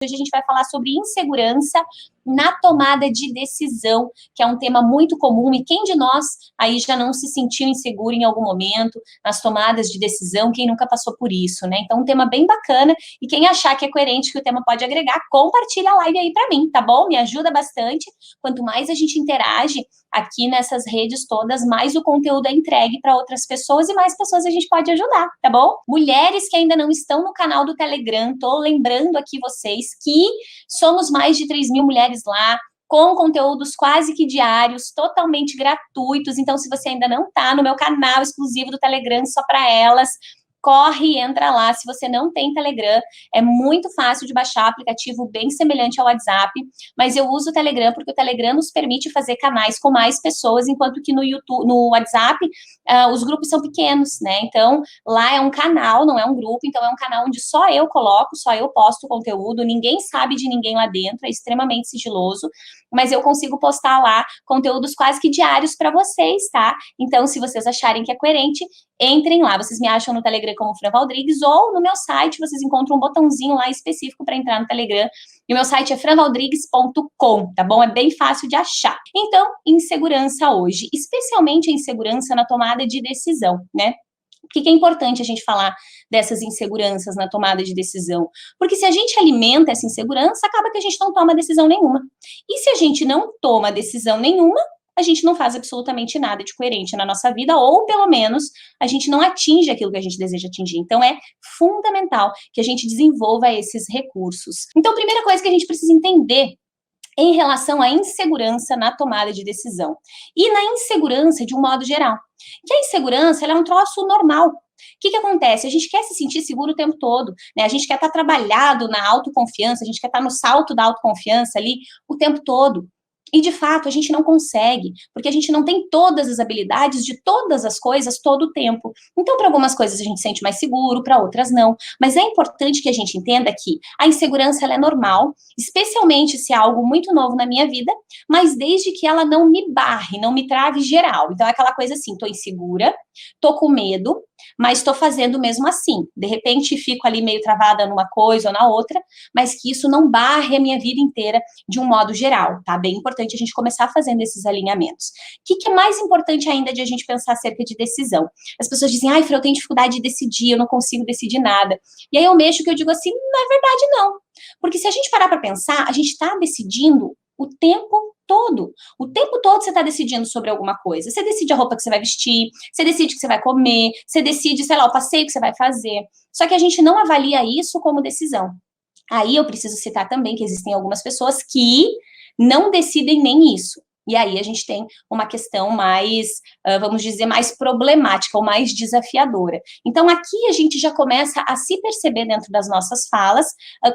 Hoje a gente vai falar sobre insegurança na tomada de decisão, que é um tema muito comum, e quem de nós aí já não se sentiu inseguro em algum momento, nas tomadas de decisão, quem nunca passou por isso, né? Então, um tema bem bacana, e quem achar que é coerente, que o tema pode agregar, compartilha a live aí pra mim, tá bom? Me ajuda bastante. Quanto mais a gente interage aqui nessas redes todas, mais o conteúdo é entregue para outras pessoas e mais pessoas a gente pode ajudar, tá bom? Mulheres que ainda não estão no canal do Telegram, tô lembrando aqui vocês que somos mais de 3.000 mulheres lá, com conteúdos quase que diários, totalmente gratuitos. Então, se você ainda não tá no meu canal exclusivo do Telegram, só para elas, corre e entra lá. Se você não tem Telegram, é muito fácil de baixar, aplicativo bem semelhante ao WhatsApp, mas eu uso o Telegram porque o Telegram nos permite fazer canais com mais pessoas, enquanto que no YouTube, no WhatsApp, os grupos são pequenos, né? Então, lá é um canal, não é um grupo, então é um canal onde só eu coloco, só eu posto conteúdo, ninguém sabe de ninguém lá dentro, é extremamente sigiloso, mas eu consigo postar lá conteúdos quase que diários para vocês, tá? Então, se vocês acharem que é coerente, entrem lá. Vocês me acham no Telegram como Fran Valdrigues, ou no meu site vocês encontram um botãozinho lá específico para entrar no Telegram. E o meu site é franvaldrigues.com, tá bom? É bem fácil de achar. Então, insegurança hoje, especialmente a insegurança na tomada de decisão, né? Por que é importante a gente falar dessas inseguranças na tomada de decisão? Porque se a gente alimenta essa insegurança, acaba que a gente não toma decisão nenhuma. E se a gente não toma decisão nenhuma, a gente não faz absolutamente nada de coerente na nossa vida, ou pelo menos a gente não atinge aquilo que a gente deseja atingir. Então, é fundamental que a gente desenvolva esses recursos. Então, a primeira coisa que a gente precisa entender em relação à insegurança na tomada de decisão. E na insegurança de um modo geral. Que a insegurança, ela é um troço normal. O que acontece? A gente quer se sentir seguro o tempo todo, né? A gente quer estar trabalhado na autoconfiança, a gente quer estar no salto da autoconfiança ali o tempo todo. E, de fato, a gente não consegue, porque a gente não tem todas as habilidades de todas as coisas todo o tempo. Então, para algumas coisas a gente se sente mais seguro, para outras não. Mas é importante que a gente entenda que a insegurança ela é normal, especialmente se é algo muito novo na minha vida, mas desde que ela não me barre, não me trave geral. Então, é aquela coisa assim, tô insegura, tô com medo, mas estou fazendo mesmo assim. De repente, fico ali meio travada numa coisa ou na outra, mas que isso não barre a minha vida inteira de um modo geral, tá? Bem importante a gente começar fazendo esses alinhamentos. O que é mais importante ainda de a gente pensar acerca de decisão? As pessoas dizem, ai, Fran, eu tenho dificuldade de decidir, eu não consigo decidir nada. E aí eu mexo que eu digo assim, não é verdade não. Porque se a gente parar para pensar, a gente está decidindo o tempo todo. O tempo todo você está decidindo sobre alguma coisa. Você decide a roupa que você vai vestir, você decide o que você vai comer, você decide, sei lá, o passeio que você vai fazer. Só que a gente não avalia isso como decisão. Aí eu preciso citar também que existem algumas pessoas que não decidem nem isso. E aí a gente tem uma questão mais, vamos dizer, mais problemática ou mais desafiadora. Então, aqui a gente já começa a se perceber dentro das nossas falas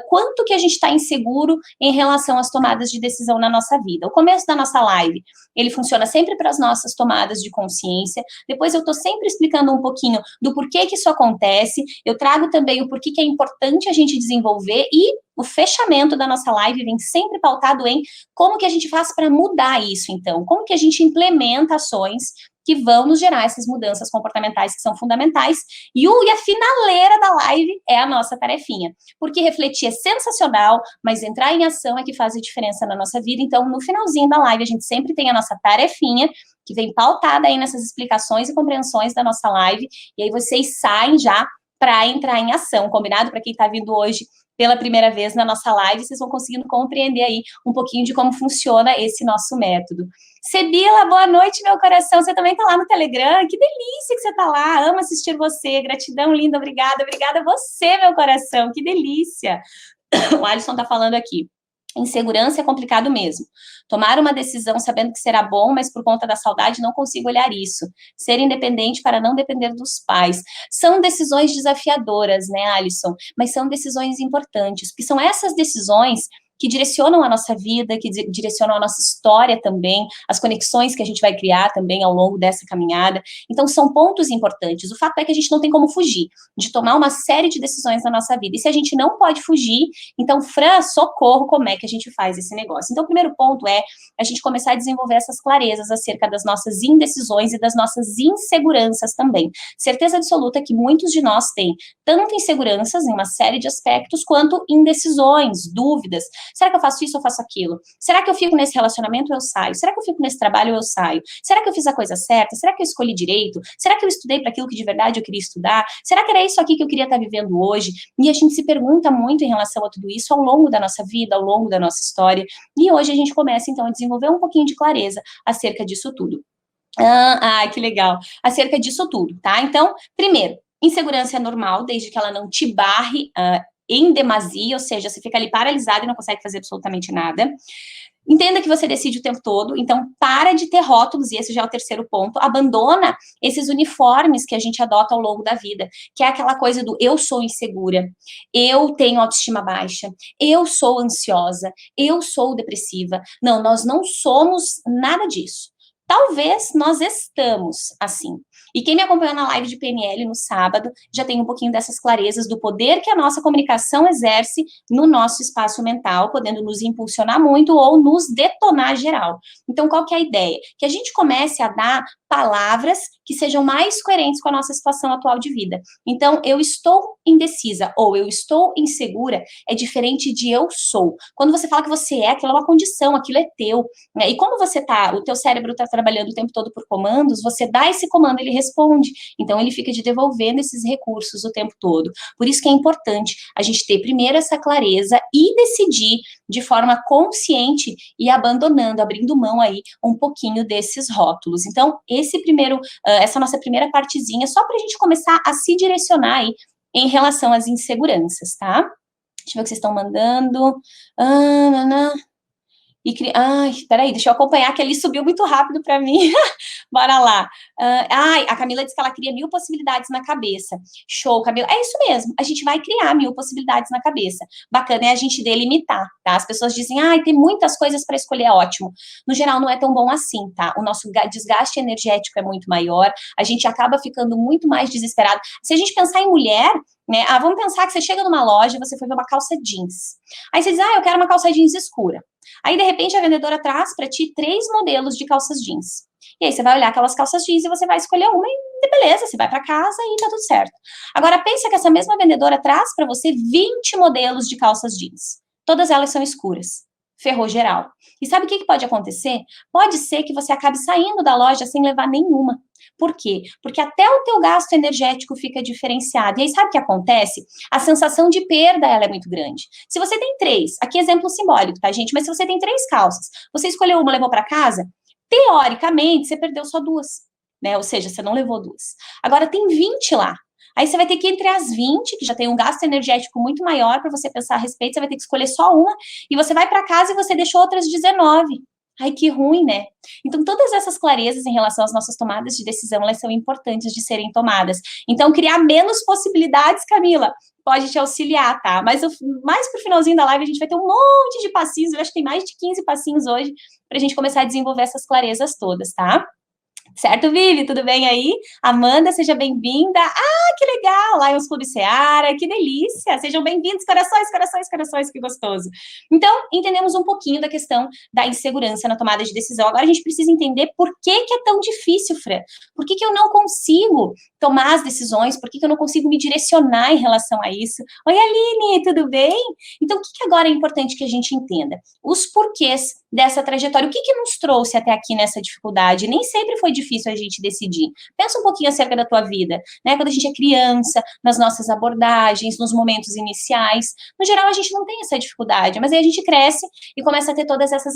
quanto que a gente está inseguro em relação às tomadas de decisão na nossa vida. O começo da nossa live, ele funciona sempre para as nossas tomadas de consciência. Depois eu estou sempre explicando um pouquinho do porquê que isso acontece. Eu trago também o porquê que é importante a gente desenvolver e o fechamento da nossa live vem sempre pautado em como que a gente faz para mudar isso, então. Como que a gente implementa ações que vão nos gerar essas mudanças comportamentais que são fundamentais. E a finaleira da live é a nossa tarefinha. Porque refletir é sensacional, mas entrar em ação é que faz a diferença na nossa vida. Então, no finalzinho da live, a gente sempre tem a nossa tarefinha, que vem pautada aí nessas explicações e compreensões da nossa live. E aí vocês saem já para entrar em ação, combinado? Para quem está vindo hoje pela primeira vez na nossa live, vocês vão conseguindo compreender aí um pouquinho de como funciona esse nosso método. Sebila, boa noite, meu coração. Você também tá lá no Telegram? Que delícia que você tá lá. Amo assistir você. Gratidão, linda. Obrigada. Obrigada a você, meu coração. Que delícia. O Alisson tá falando aqui. Insegurança é complicado mesmo. Tomar uma decisão sabendo que será bom, mas por conta da saudade não consigo olhar isso. Ser independente para não depender dos pais. São decisões desafiadoras, né, Alisson? Mas são decisões importantes, porque são essas decisões que direcionam a nossa vida, que direcionam a nossa história também, as conexões que a gente vai criar também ao longo dessa caminhada. Então, são pontos importantes. O fato é que a gente não tem como fugir de tomar uma série de decisões na nossa vida. E se a gente não pode fugir, então, Fran, socorro, como é que a gente faz esse negócio? Então, o primeiro ponto é a gente começar a desenvolver essas clarezas acerca das nossas indecisões e das nossas inseguranças também. Certeza absoluta que muitos de nós têm tanto inseguranças em uma série de aspectos, quanto indecisões, dúvidas. Será que eu faço isso ou faço aquilo? Será que eu fico nesse relacionamento ou eu saio? Será que eu fico nesse trabalho ou eu saio? Será que eu fiz a coisa certa? Será que eu escolhi direito? Será que eu estudei para aquilo que de verdade eu queria estudar? Será que era isso aqui que eu queria estar vivendo hoje? E a gente se pergunta muito em relação a tudo isso ao longo da nossa vida, ao longo da nossa história. E hoje a gente começa, então, a desenvolver um pouquinho de clareza acerca disso tudo. Que legal. Acerca disso tudo, tá? Então, primeiro, insegurança é normal, desde que ela não te barre em demasia, ou seja, você fica ali paralisado e não consegue fazer absolutamente nada. Entenda que você decide o tempo todo, então para de ter rótulos, e esse já é o terceiro ponto, abandona esses uniformes que a gente adota ao longo da vida, que é aquela coisa do eu sou insegura, eu tenho autoestima baixa, eu sou ansiosa, eu sou depressiva. Não, nós não somos nada disso. Talvez nós estamos assim. E quem me acompanhou na live de PNL no sábado já tem um pouquinho dessas clarezas do poder que a nossa comunicação exerce no nosso espaço mental, podendo nos impulsionar muito ou nos detonar geral. Então, qual que é a ideia? Que a gente comece a dar palavras que sejam mais coerentes com a nossa situação atual de vida. Então, eu estou indecisa ou eu estou insegura é diferente de eu sou. Quando você fala que você é, aquilo é uma condição, aquilo é teu, né? E como o teu cérebro está trabalhando o tempo todo por comandos, você dá esse comando, ele responde. Então, ele fica te devolvendo esses recursos o tempo todo. Por isso que é importante a gente ter primeiro essa clareza e decidir de forma consciente e abandonando, abrindo mão aí um pouquinho desses rótulos. Então, essa nossa primeira partezinha, só para a gente começar a se direcionar aí em relação às inseguranças, tá? Deixa eu ver o que vocês estão mandando. Ai, peraí, deixa eu acompanhar, que ele subiu muito rápido para mim. Bora lá. A Camila disse que ela cria 1000 possibilidades na cabeça. Show, Camila. É isso mesmo, a gente vai criar 1000 possibilidades na cabeça. Bacana é a gente delimitar, tá? As pessoas dizem, tem muitas coisas para escolher, é ótimo. No geral, não é tão bom assim, tá? O nosso desgaste energético é muito maior, a gente acaba ficando muito mais desesperado. Se a gente pensar em mulher, né? Vamos pensar que você chega numa loja e você foi ver uma calça jeans. Aí você diz, eu quero uma calça jeans escura. Aí, de repente, a vendedora traz para ti 3 modelos de calças jeans. E aí, você vai olhar aquelas calças jeans e você vai escolher uma e beleza, você vai para casa e tá tudo certo. Agora, pensa que essa mesma vendedora traz para você 20 modelos de calças jeans. Todas elas são escuras. Ferrou geral. E sabe o que pode acontecer? Pode ser que você acabe saindo da loja sem levar nenhuma. Por quê? Porque até o teu gasto energético fica diferenciado. E aí, sabe o que acontece? A sensação de perda, ela é muito grande. Se você tem 3, aqui exemplo simbólico, tá, gente? Mas se você tem 3 calças, você escolheu uma, levou para casa, teoricamente, você perdeu só 2, né? Ou seja, você não levou 2. Agora, tem 20 lá. Aí você vai ter que, entre as 20, que já tem um gasto energético muito maior para você pensar a respeito, você vai ter que escolher só uma, e você vai para casa e você deixou outras 19. Ai, que ruim, né? Então, todas essas clarezas em relação às nossas tomadas de decisão, elas são importantes de serem tomadas. Então, criar menos possibilidades, Camila, pode te auxiliar, tá? Mas mais pro finalzinho da live, a gente vai ter um monte de passinhos, eu acho que tem mais de 15 passinhos hoje, pra gente começar a desenvolver essas clarezas todas, tá? Certo, Vivi? Tudo bem aí? Amanda, seja bem-vinda. Que legal! Lions Clube Seara, que delícia! Sejam bem-vindos, corações, corações, corações, que gostoso. Então, entendemos um pouquinho da questão da insegurança na tomada de decisão. Agora a gente precisa entender por que é tão difícil, Fran. Por que eu não consigo tomar as decisões? Por que eu não consigo me direcionar em relação a isso? Oi, Aline, tudo bem? Então, o que agora é importante que a gente entenda? Os porquês dessa trajetória. O que nos trouxe até aqui nessa dificuldade? Nem sempre foi difícil a gente decidir. Pensa um pouquinho acerca da tua vida, né? Quando a gente é criança, nas nossas abordagens, nos momentos iniciais. No geral, a gente não tem essa dificuldade, mas aí a gente cresce e começa a ter todas essas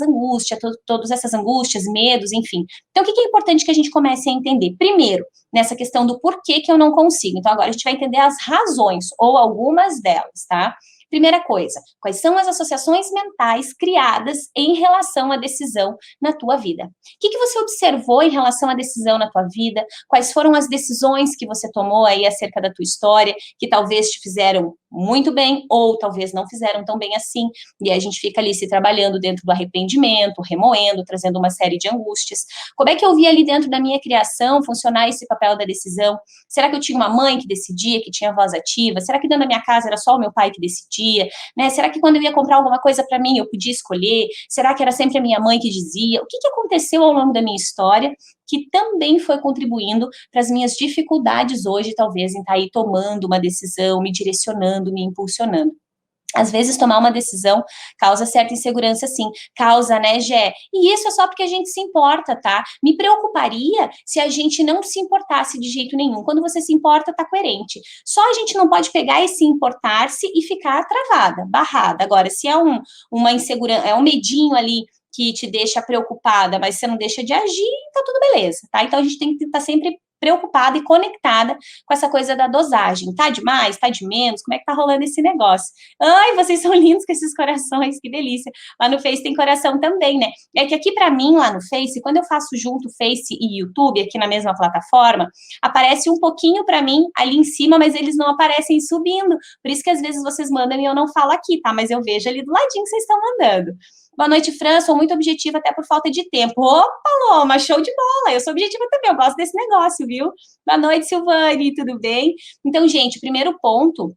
angústias, medos, enfim. Então, o que é importante que a gente comece a entender? Primeiro, nessa questão do porquê que eu não consigo. Então, agora a gente vai entender as razões, ou algumas delas, tá? Primeira coisa, quais são as associações mentais criadas em relação à decisão na tua vida? O que você observou em relação à decisão na tua vida? Quais foram as decisões que você tomou aí acerca da tua história, que talvez te fizeram muito bem, ou talvez não fizeram tão bem assim, e a gente fica ali se trabalhando dentro do arrependimento, remoendo, trazendo uma série de angústias. Como é que eu vi ali dentro da minha criação funcionar esse papel da decisão? Será que eu tinha uma mãe que decidia, que tinha voz ativa? Será que dentro da minha casa era só o meu pai que decidia? Né? Será que quando eu ia comprar alguma coisa para mim, eu podia escolher? Será que era sempre a minha mãe que dizia? O que aconteceu ao longo da minha história que também foi contribuindo para as minhas dificuldades hoje, talvez, em estar aí tomando uma decisão, me direcionando, me impulsionando? Às vezes, tomar uma decisão causa certa insegurança, sim. Causa, né, Gé? E isso é só porque a gente se importa, tá? Me preocuparia se a gente não se importasse de jeito nenhum. Quando você se importa, tá coerente. Só a gente não pode pegar e se importar-se e ficar travada, barrada. Agora, se é uma insegurança, é um medinho ali que te deixa preocupada, mas você não deixa de agir, tá tudo beleza, tá? Então, a gente tem que estar sempre preocupada e conectada com essa coisa da dosagem. Tá demais? Tá de menos? Como é que tá rolando esse negócio? Ai, vocês são lindos com esses corações, que delícia. Lá no Face tem coração também, né? É que aqui para mim, lá no Face, quando eu faço junto Face e YouTube, aqui na mesma plataforma, aparece um pouquinho para mim ali em cima, mas eles não aparecem subindo. Por isso que às vezes vocês mandam e eu não falo aqui, tá? Mas eu vejo ali do ladinho que vocês estão mandando. Boa noite, Fran. Sou muito objetiva, até por falta de tempo. Opa, Paloma, show de bola. Eu sou objetiva também, eu gosto desse negócio, viu? Boa noite, Silvane, tudo bem? Então, gente, o primeiro ponto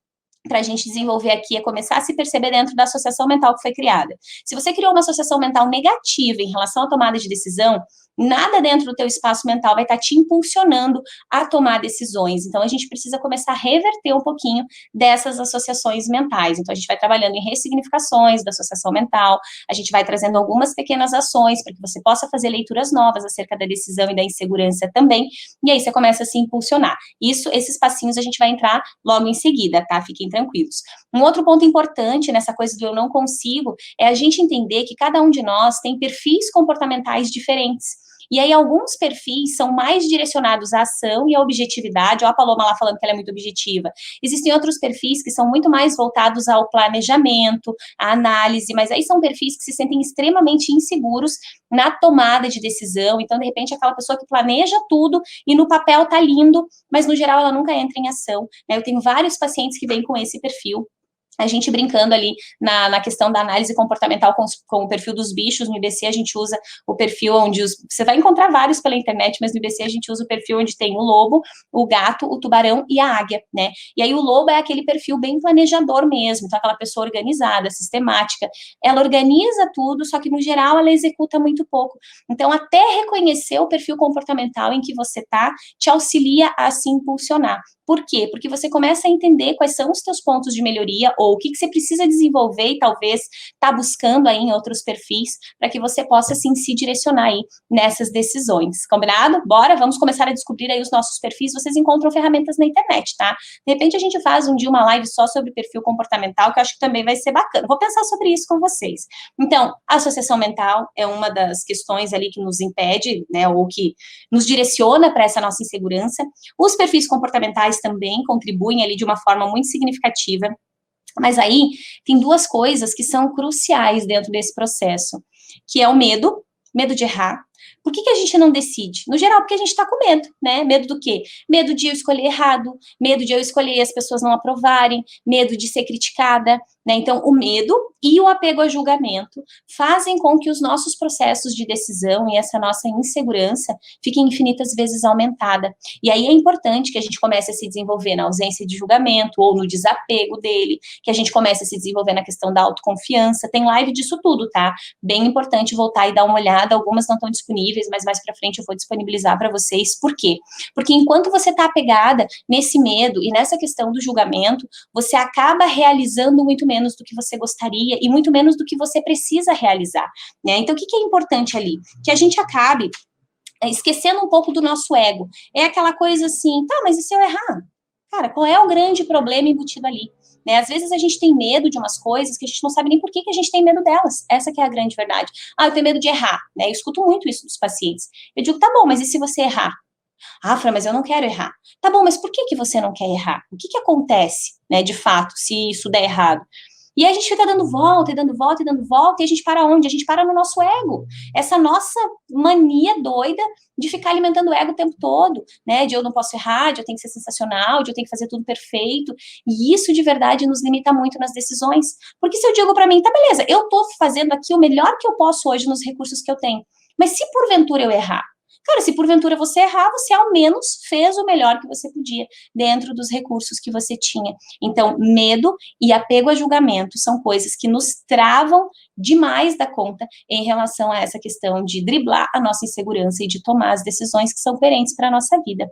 para a gente desenvolver aqui é começar a se perceber dentro da associação mental que foi criada. Se você criou uma associação mental negativa em relação à tomada de decisão, nada dentro do teu espaço mental vai estar te impulsionando a tomar decisões. Então, a gente precisa começar a reverter um pouquinho dessas associações mentais. Então, a gente vai trabalhando em ressignificações da associação mental, a gente vai trazendo algumas pequenas ações para que você possa fazer leituras novas acerca da decisão e da insegurança também, e aí você começa a se impulsionar. Esses passinhos a gente vai entrar logo em seguida, tá? Fiquem tranquilos. Um outro ponto importante nessa coisa do eu não consigo é a gente entender que cada um de nós tem perfis comportamentais diferentes. E aí, alguns perfis são mais direcionados à ação e à objetividade. Ó, a Paloma lá falando que ela é muito objetiva. Existem outros perfis que são muito mais voltados ao planejamento, à análise, mas aí são perfis que se sentem extremamente inseguros na tomada de decisão. Então, de repente, aquela pessoa que planeja tudo e no papel tá lindo, mas no geral ela nunca entra em ação, né? Eu tenho vários pacientes que vêm com esse perfil. A gente brincando ali na questão da análise comportamental com o perfil dos bichos, no IBC a gente usa o perfil onde você vai encontrar vários pela internet, mas no IBC a gente usa o perfil onde tem o lobo, o gato, o tubarão e a águia, né? E aí o lobo é aquele perfil bem planejador mesmo, então aquela pessoa organizada, sistemática, ela organiza tudo, só que no geral ela executa muito pouco. Então até reconhecer o perfil comportamental em que você tá, te auxilia a se impulsionar. Por quê? Porque você começa a entender quais são os teus pontos de melhoria ou o que você precisa desenvolver e talvez tá buscando aí em outros perfis para que você possa, assim, se direcionar aí nessas decisões. Combinado? Bora? Vamos começar a descobrir aí os nossos perfis. Vocês encontram ferramentas na internet, tá? De repente a gente faz um dia uma live só sobre perfil comportamental, que eu acho que também vai ser bacana. Vou pensar sobre isso com vocês. Então, a associação mental é uma das questões ali que nos impede, né, ou que nos direciona para essa nossa insegurança. Os perfis comportamentais também contribuem ali de uma forma muito significativa, mas aí tem duas coisas que são cruciais dentro desse processo, que é o medo de errar. Por que a gente não decide? No geral, porque a gente está com medo, né? Medo do quê? Medo de eu escolher errado, medo de eu escolher e as pessoas não aprovarem, medo de ser criticada, né? Então, o medo e o apego a julgamento fazem com que os nossos processos de decisão e essa nossa insegurança fiquem infinitas vezes aumentada. E aí é importante que a gente comece a se desenvolver na ausência de julgamento ou no desapego dele, que a gente comece a se desenvolver na questão da autoconfiança. Tem live disso tudo, tá? Bem importante voltar e dar uma olhada, algumas não estão disponíveis, mas mais para frente eu vou disponibilizar para vocês. Por quê? Porque enquanto você está apegada nesse medo e nessa questão do julgamento, você acaba realizando muito menos do que você gostaria e muito menos do que você precisa realizar, né? Então, o que é importante ali? Que a gente acabe esquecendo um pouco do nosso ego. É aquela coisa assim, tá, mas e se eu errar? Cara, qual é o grande problema embutido ali? Né? Às vezes a gente tem medo de umas coisas que a gente não sabe nem por que a gente tem medo delas. Essa que é a grande verdade. Ah, eu tenho medo de errar, né? Eu escuto muito isso dos pacientes. Eu digo, tá bom, mas e se você errar? Ah, Fran, mas eu não quero errar. Tá bom, mas por que você não quer errar? O que acontece, né, de fato, se isso der errado? E a gente fica dando volta, e dando volta, e dando volta, e a gente para onde? A gente para no nosso ego. Essa nossa mania doida de ficar alimentando o ego o tempo todo, né? De eu não posso errar, de eu tenho que ser sensacional, de eu tenho que fazer tudo perfeito. E isso, de verdade, nos limita muito nas decisões. Porque se eu digo para mim, tá, beleza, eu tô fazendo aqui o melhor que eu posso hoje nos recursos que eu tenho. Mas se porventura eu errar, cara, se porventura você errar, você ao menos fez o melhor que você podia dentro dos recursos que você tinha. Então, medo e apego a julgamento são coisas que nos travam demais da conta em relação a essa questão de driblar a nossa insegurança e de tomar as decisões que são coerentes para a nossa vida.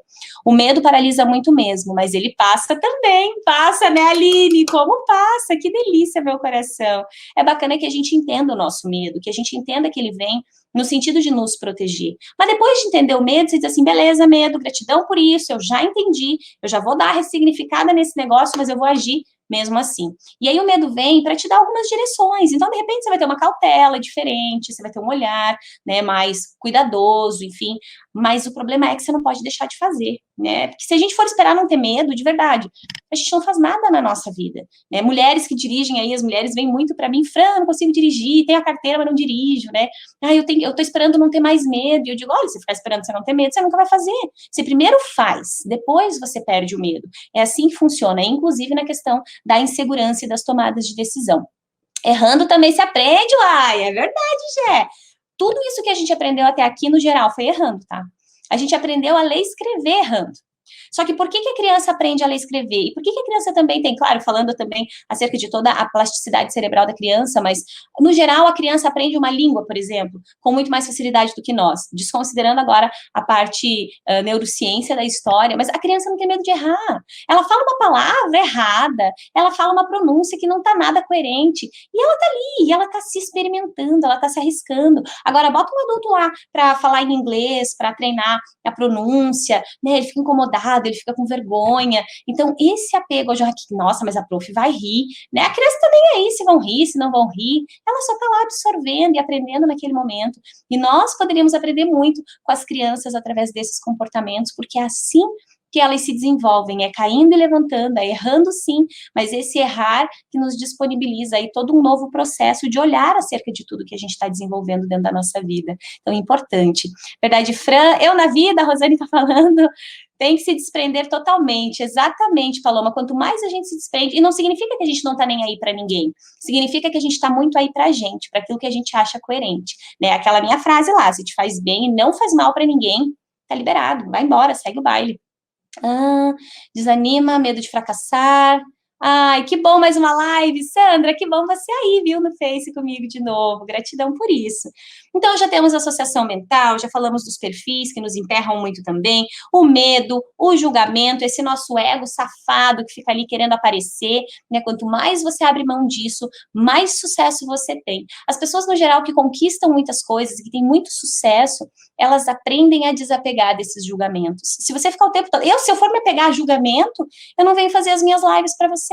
O medo paralisa muito mesmo, mas ele passa também, passa, né, Aline? Como passa? Que delícia, meu coração. É bacana que a gente entenda o nosso medo, que a gente entenda que ele vem no sentido de nos proteger. Mas depois de entender o medo, você diz assim, beleza, medo, gratidão por isso, eu já entendi, eu já vou dar a ressignificada nesse negócio, mas eu vou agir mesmo assim. E aí o medo vem para te dar algumas direções. Então, de repente, você vai ter uma cautela diferente, você vai ter um olhar, né, mais cuidadoso, enfim. Mas o problema é que você não pode deixar de fazer, né? Porque se a gente for esperar não ter medo, de verdade, a gente não faz nada na nossa vida. Né? Mulheres que dirigem aí, as mulheres vêm muito para mim, Fran, não consigo dirigir, tenho a carteira, mas não dirijo, né? Ah, eu tô esperando não ter mais medo. E eu digo, olha, se ficar esperando você não ter medo, você nunca vai fazer. Você primeiro faz, depois você perde o medo. É assim que funciona, inclusive na questão da insegurança e das tomadas de decisão. Errando também se aprende, uai, é verdade, Gé. Tudo isso que a gente aprendeu até aqui, no geral, foi errando, tá? A gente aprendeu a ler e escrever errando. Só que por que a criança aprende a ler e escrever? E por que a criança também tem, claro, falando também acerca de toda a plasticidade cerebral da criança, mas, no geral, a criança aprende uma língua, por exemplo, com muito mais facilidade do que nós, desconsiderando agora a parte neurociência da história, mas a criança não tem medo de errar. Ela fala uma palavra errada, ela fala uma pronúncia que não está nada coerente, e ela está ali, e ela está se experimentando, ela está se arriscando. Agora, bota um adulto lá para falar em inglês, para treinar a pronúncia, né, ele fica incomodado, ele fica com vergonha. Então, esse apego ao já que, nossa, mas a prof vai rir, né? A criança também é aí, se vão rir, se não vão rir, ela só tá lá absorvendo e aprendendo naquele momento. E nós poderíamos aprender muito com as crianças através desses comportamentos, porque é assim que elas se desenvolvem, é caindo e levantando, é errando sim, mas esse errar que nos disponibiliza aí todo um novo processo de olhar acerca de tudo que a gente está desenvolvendo dentro da nossa vida. Então, é importante. Verdade, Fran, eu na vida, a Rosane está falando, tem que se desprender totalmente, exatamente, Paloma, quanto mais a gente se desprende, e não significa que a gente não está nem aí para ninguém, significa que a gente está muito aí para a gente, para aquilo que a gente acha coerente, né, aquela minha frase lá, se te faz bem e não faz mal para ninguém, tá liberado, vai embora, segue o baile. Ah, desanima, medo de fracassar. Ai, que bom mais uma live, Sandra, que bom você aí, viu, no Face comigo de novo, gratidão por isso. Então, já temos associação mental, já falamos dos perfis que nos emperram muito também, o medo, o julgamento, esse nosso ego safado que fica ali querendo aparecer, né, quanto mais você abre mão disso, mais sucesso você tem. As pessoas, no geral, que conquistam muitas coisas, que têm muito sucesso, elas aprendem a desapegar desses julgamentos. Se você ficar o tempo todo... se eu for me apegar a julgamento, eu não venho fazer as minhas lives para vocês.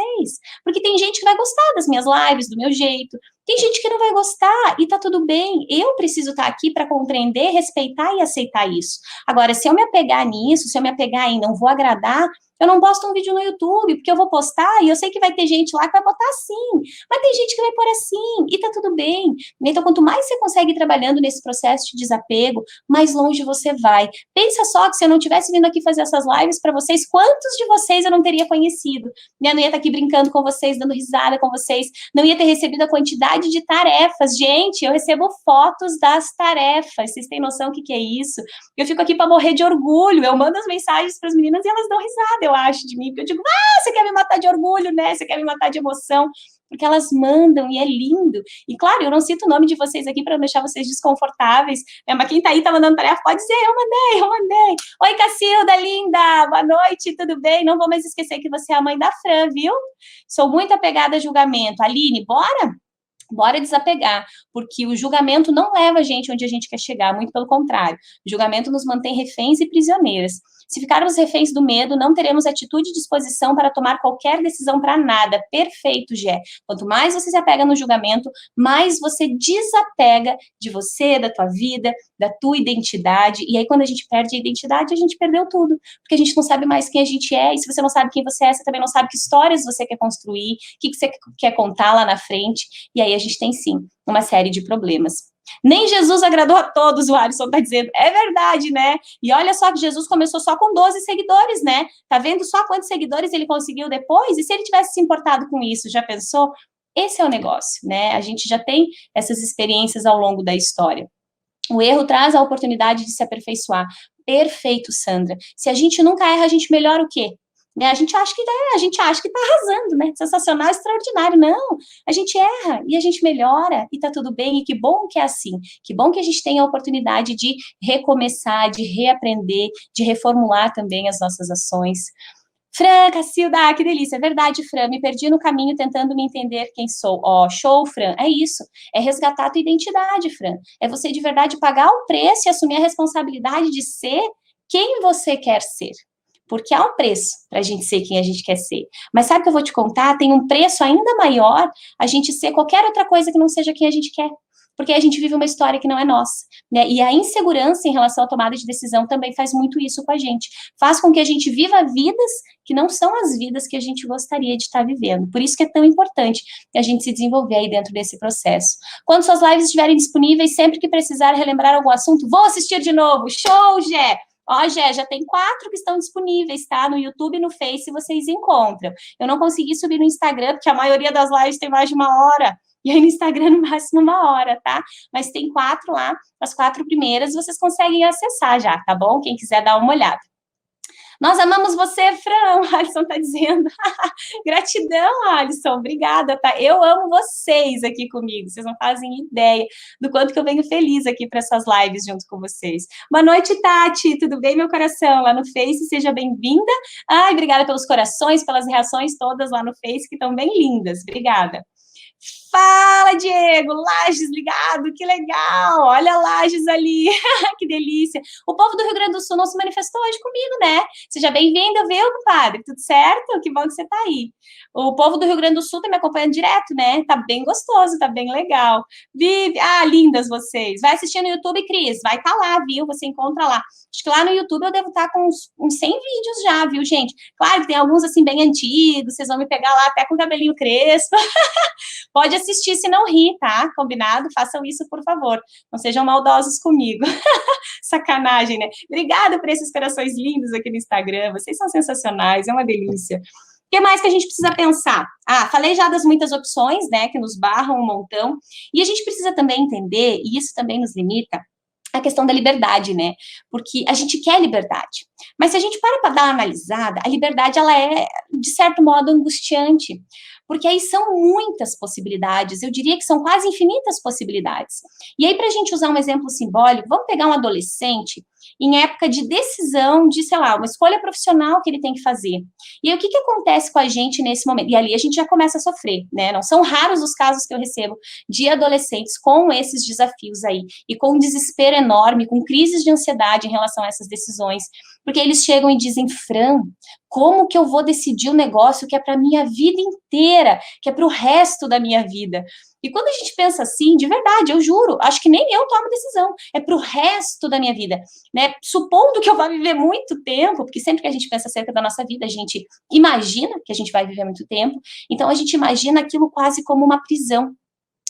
Porque tem gente que vai gostar das minhas lives, do meu jeito. Tem gente que não vai gostar e tá tudo bem. Eu preciso estar aqui para compreender, respeitar e aceitar isso. Agora, se eu me apegar nisso, se eu me apegar em não vou agradar, eu não posto um vídeo no YouTube, porque eu vou postar e eu sei que vai ter gente lá que vai botar assim. Mas tem gente que vai pôr assim e tá tudo bem. Então, quanto mais você consegue ir trabalhando nesse processo de desapego, mais longe você vai. Pensa só que se eu não tivesse vindo aqui fazer essas lives para vocês, quantos de vocês eu não teria conhecido? Eu não ia estar aqui brincando com vocês, dando risada com vocês, não ia ter recebido a quantidade de tarefas. Gente, eu recebo fotos das tarefas. Vocês têm noção do que é isso? Eu fico aqui para morrer de orgulho. Eu mando as mensagens para as meninas e elas dão risada, eu acho, de mim. Porque eu digo, você quer me matar de orgulho, né? Você quer me matar de emoção. Porque elas mandam e é lindo. E claro, eu não cito o nome de vocês aqui para não deixar vocês desconfortáveis, né? Mas quem tá aí tá mandando tarefa, pode dizer, eu mandei. Oi, Cacilda, linda, boa noite, tudo bem? Não vou mais esquecer que você é a mãe da Fran, viu? Sou muito apegada a julgamento. Aline, bora? Bora desapegar, porque o julgamento não leva a gente onde a gente quer chegar, muito pelo contrário. O julgamento nos mantém reféns e prisioneiras. Se ficarmos reféns do medo, não teremos atitude e disposição para tomar qualquer decisão para nada. Perfeito, Gé. Quanto mais você se apega no julgamento, mais você desapega de você, da tua vida, da tua identidade. E aí, quando a gente perde a identidade, a gente perdeu tudo. Porque a gente não sabe mais quem a gente é. E se você não sabe quem você é, você também não sabe que histórias você quer construir, o que você quer contar lá na frente. E aí a gente tem, sim, uma série de problemas. Nem Jesus agradou a todos, o Alisson está dizendo. É verdade, né? E olha só que Jesus começou só com 12 seguidores, né? Tá vendo só quantos seguidores ele conseguiu depois? E se ele tivesse se importado com isso, já pensou? Esse é o negócio, né? A gente já tem essas experiências ao longo da história. O erro traz a oportunidade de se aperfeiçoar. Perfeito, Sandra. Se a gente nunca erra, a gente melhora o quê? Né? A gente acha que tá arrasando, né? Sensacional, extraordinário. Não, a gente erra e a gente melhora e tá tudo bem. E que bom que é assim. Que bom que a gente tem a oportunidade de recomeçar, de reaprender, de reformular também as nossas ações. Fran, Cacilda, que delícia, é verdade, Fran, me perdi no caminho tentando me entender quem sou. Ó, show, Fran, é isso, é resgatar a tua identidade, Fran, é você de verdade pagar o preço e assumir a responsabilidade de ser quem você quer ser. Porque há um preço para a gente ser quem a gente quer ser. Mas sabe o que eu vou te contar? Tem um preço ainda maior a gente ser qualquer outra coisa que não seja quem a gente quer. Porque a gente vive uma história que não é nossa, né? E a insegurança em relação à tomada de decisão também faz muito isso com a gente. Faz com que a gente viva vidas que não são as vidas que a gente gostaria de estar vivendo. Por isso que é tão importante a gente se desenvolver aí dentro desse processo. Quando suas lives estiverem disponíveis, sempre que precisar relembrar algum assunto, vou assistir de novo. Show, Gé! Ó, Gé, já tem 4 que estão disponíveis, tá? No YouTube e no Face vocês encontram. Eu não consegui subir no Instagram, porque a maioria das lives tem mais de 1 hora. E aí no Instagram, no máximo 1 hora, tá? Mas tem 4 lá, as 4 primeiras vocês conseguem acessar já, tá bom? Quem quiser dar uma olhada. Nós amamos você, Fran, o Alisson tá dizendo. Gratidão, Alisson, obrigada, tá? Eu amo vocês aqui comigo, vocês não fazem ideia do quanto que eu venho feliz aqui para essas lives junto com vocês. Boa noite, Tati, tudo bem, meu coração? Lá no Face, seja bem-vinda. Ai, obrigada pelos corações, pelas reações todas lá no Face, que estão bem lindas, obrigada. Fala, Diego, Lages ligado, que legal, olha Lages ali, que delícia. O povo do Rio Grande do Sul não se manifestou hoje comigo, né? Seja bem-vindo, viu, compadre? Tudo certo? Que bom que você tá aí. O povo do Rio Grande do Sul tá me acompanhando direto, né? Tá bem gostoso, tá bem legal. Vive, lindas vocês. Vai assistir no YouTube, Cris, vai estar lá, viu? Você encontra lá. Acho que lá no YouTube eu devo estar com uns 100 vídeos já, viu, gente? Claro que tem alguns, assim, bem antigos, vocês vão me pegar lá até com o cabelinho crespo. Pode assistir se não rir, tá? Combinado? Façam isso, por favor. Não sejam maldosos comigo. Sacanagem, né? Obrigada por esses corações lindos aqui no Instagram. Vocês são sensacionais, é uma delícia. O que mais que a gente precisa pensar? Falei já das muitas opções, né, que nos barram um montão. E a gente precisa também entender, e isso também nos limita, a questão da liberdade, né? Porque a gente quer liberdade. Mas se a gente para dar uma analisada, a liberdade, ela é, de certo modo, angustiante. Porque aí são muitas possibilidades, eu diria que são quase infinitas possibilidades. E aí, para a gente usar um exemplo simbólico, vamos pegar um adolescente em época de decisão de, sei lá, uma escolha profissional que ele tem que fazer. E aí, o que acontece com a gente nesse momento? E ali a gente já começa a sofrer, né? Não são raros os casos que eu recebo de adolescentes com esses desafios aí, e com um desespero enorme, com crises de ansiedade em relação a essas decisões, porque eles chegam e dizem, Fran, como que eu vou decidir um negócio que é para a minha vida inteira, que é para o resto da minha vida? E quando a gente pensa assim, de verdade, eu juro, acho que nem eu tomo decisão, é para o resto da minha vida, né? Supondo que eu vá viver muito tempo, porque sempre que a gente pensa acerca da nossa vida, a gente imagina que a gente vai viver muito tempo, então a gente imagina aquilo quase como uma prisão.